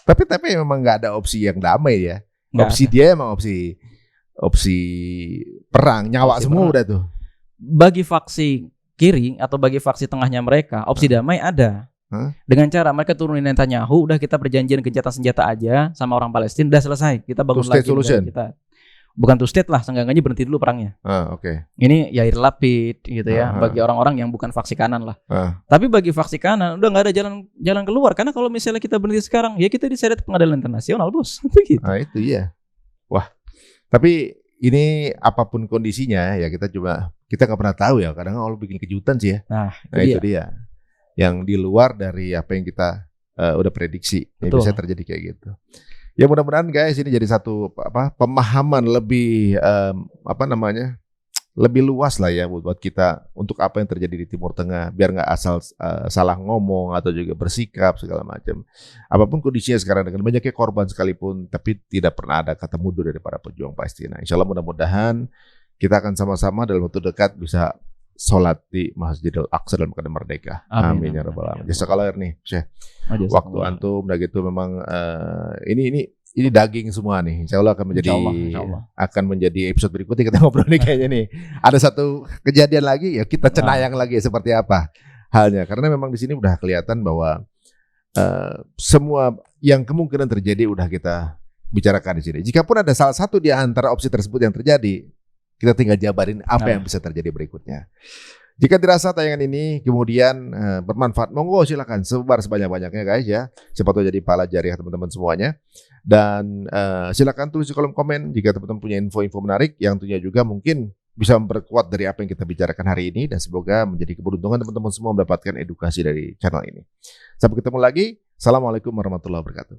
Tapi memang nggak ada opsi yang damai ya. Nggak opsi ada. Dia emang opsi perang, nyawa Opsi semua perang. udah tuh. Bagi faksi kiri atau bagi faksi tengahnya mereka, opsi damai ada. Dengan cara mereka turunin Netanyahu, udah kita perjanjian gencatan senjata aja sama orang Palestina, udah selesai. Kita bangun Two state lagi solution. kita. Bukan two state lah, seenggaknya berhenti dulu perangnya. Oke. Ini Yair Lapid gitu ya, bagi orang-orang yang bukan faksi kanan lah. Tapi bagi faksi kanan udah nggak ada jalan keluar, karena kalau misalnya kita berhenti sekarang, ya kita diseret pengadilan internasional, bos. Gitu. Nah itu ya. Wah. Tapi ini apapun kondisinya ya kita nggak pernah tahu ya. Kadang Allah bikin kejutan sih ya. Nah itu dia. Yang di luar dari apa yang kita udah prediksi. Ya, bisa terjadi kayak gitu. Ya mudah-mudahan guys ini jadi satu pemahaman lebih lebih luas lah ya buat kita untuk apa yang terjadi di Timur Tengah, biar nggak asal salah ngomong atau juga bersikap segala macam. Apapun kondisinya sekarang dengan banyaknya korban sekalipun, tapi tidak pernah ada kata mundur dari para pejuang Palestina. Insya Allah mudah-mudahan kita akan sama-sama dalam waktu dekat bisa sholat di Masjidil Aqsa dalam keadaan merdeka. Amin ya rabbal alamin. Jazakallah nih, Syekh. Waktu antum udah gitu memang ini daging semua nih. Insya Allah akan menjadi episode berikutnya kita ngobrol nih kayaknya nih. Ada satu kejadian lagi ya kita cenayang lagi seperti apa halnya. Karena memang di sini udah kelihatan bahwa semua yang kemungkinan terjadi udah kita bicarakan di sini. Jikapun ada salah satu di antara opsi tersebut yang terjadi, kita tinggal jabarin apa yang bisa terjadi berikutnya. Jika dirasa tayangan ini kemudian bermanfaat, monggo silakan sebar sebanyak-banyaknya guys ya. Siapa tahu jadi pahala jariah teman-teman semuanya. Dan silakan tulis di kolom komen jika teman-teman punya info-info menarik yang tentunya juga mungkin bisa memperkuat dari apa yang kita bicarakan hari ini, dan semoga menjadi keberuntungan teman-teman semua mendapatkan edukasi dari channel ini. Sampai ketemu lagi. Assalamualaikum warahmatullahi wabarakatuh.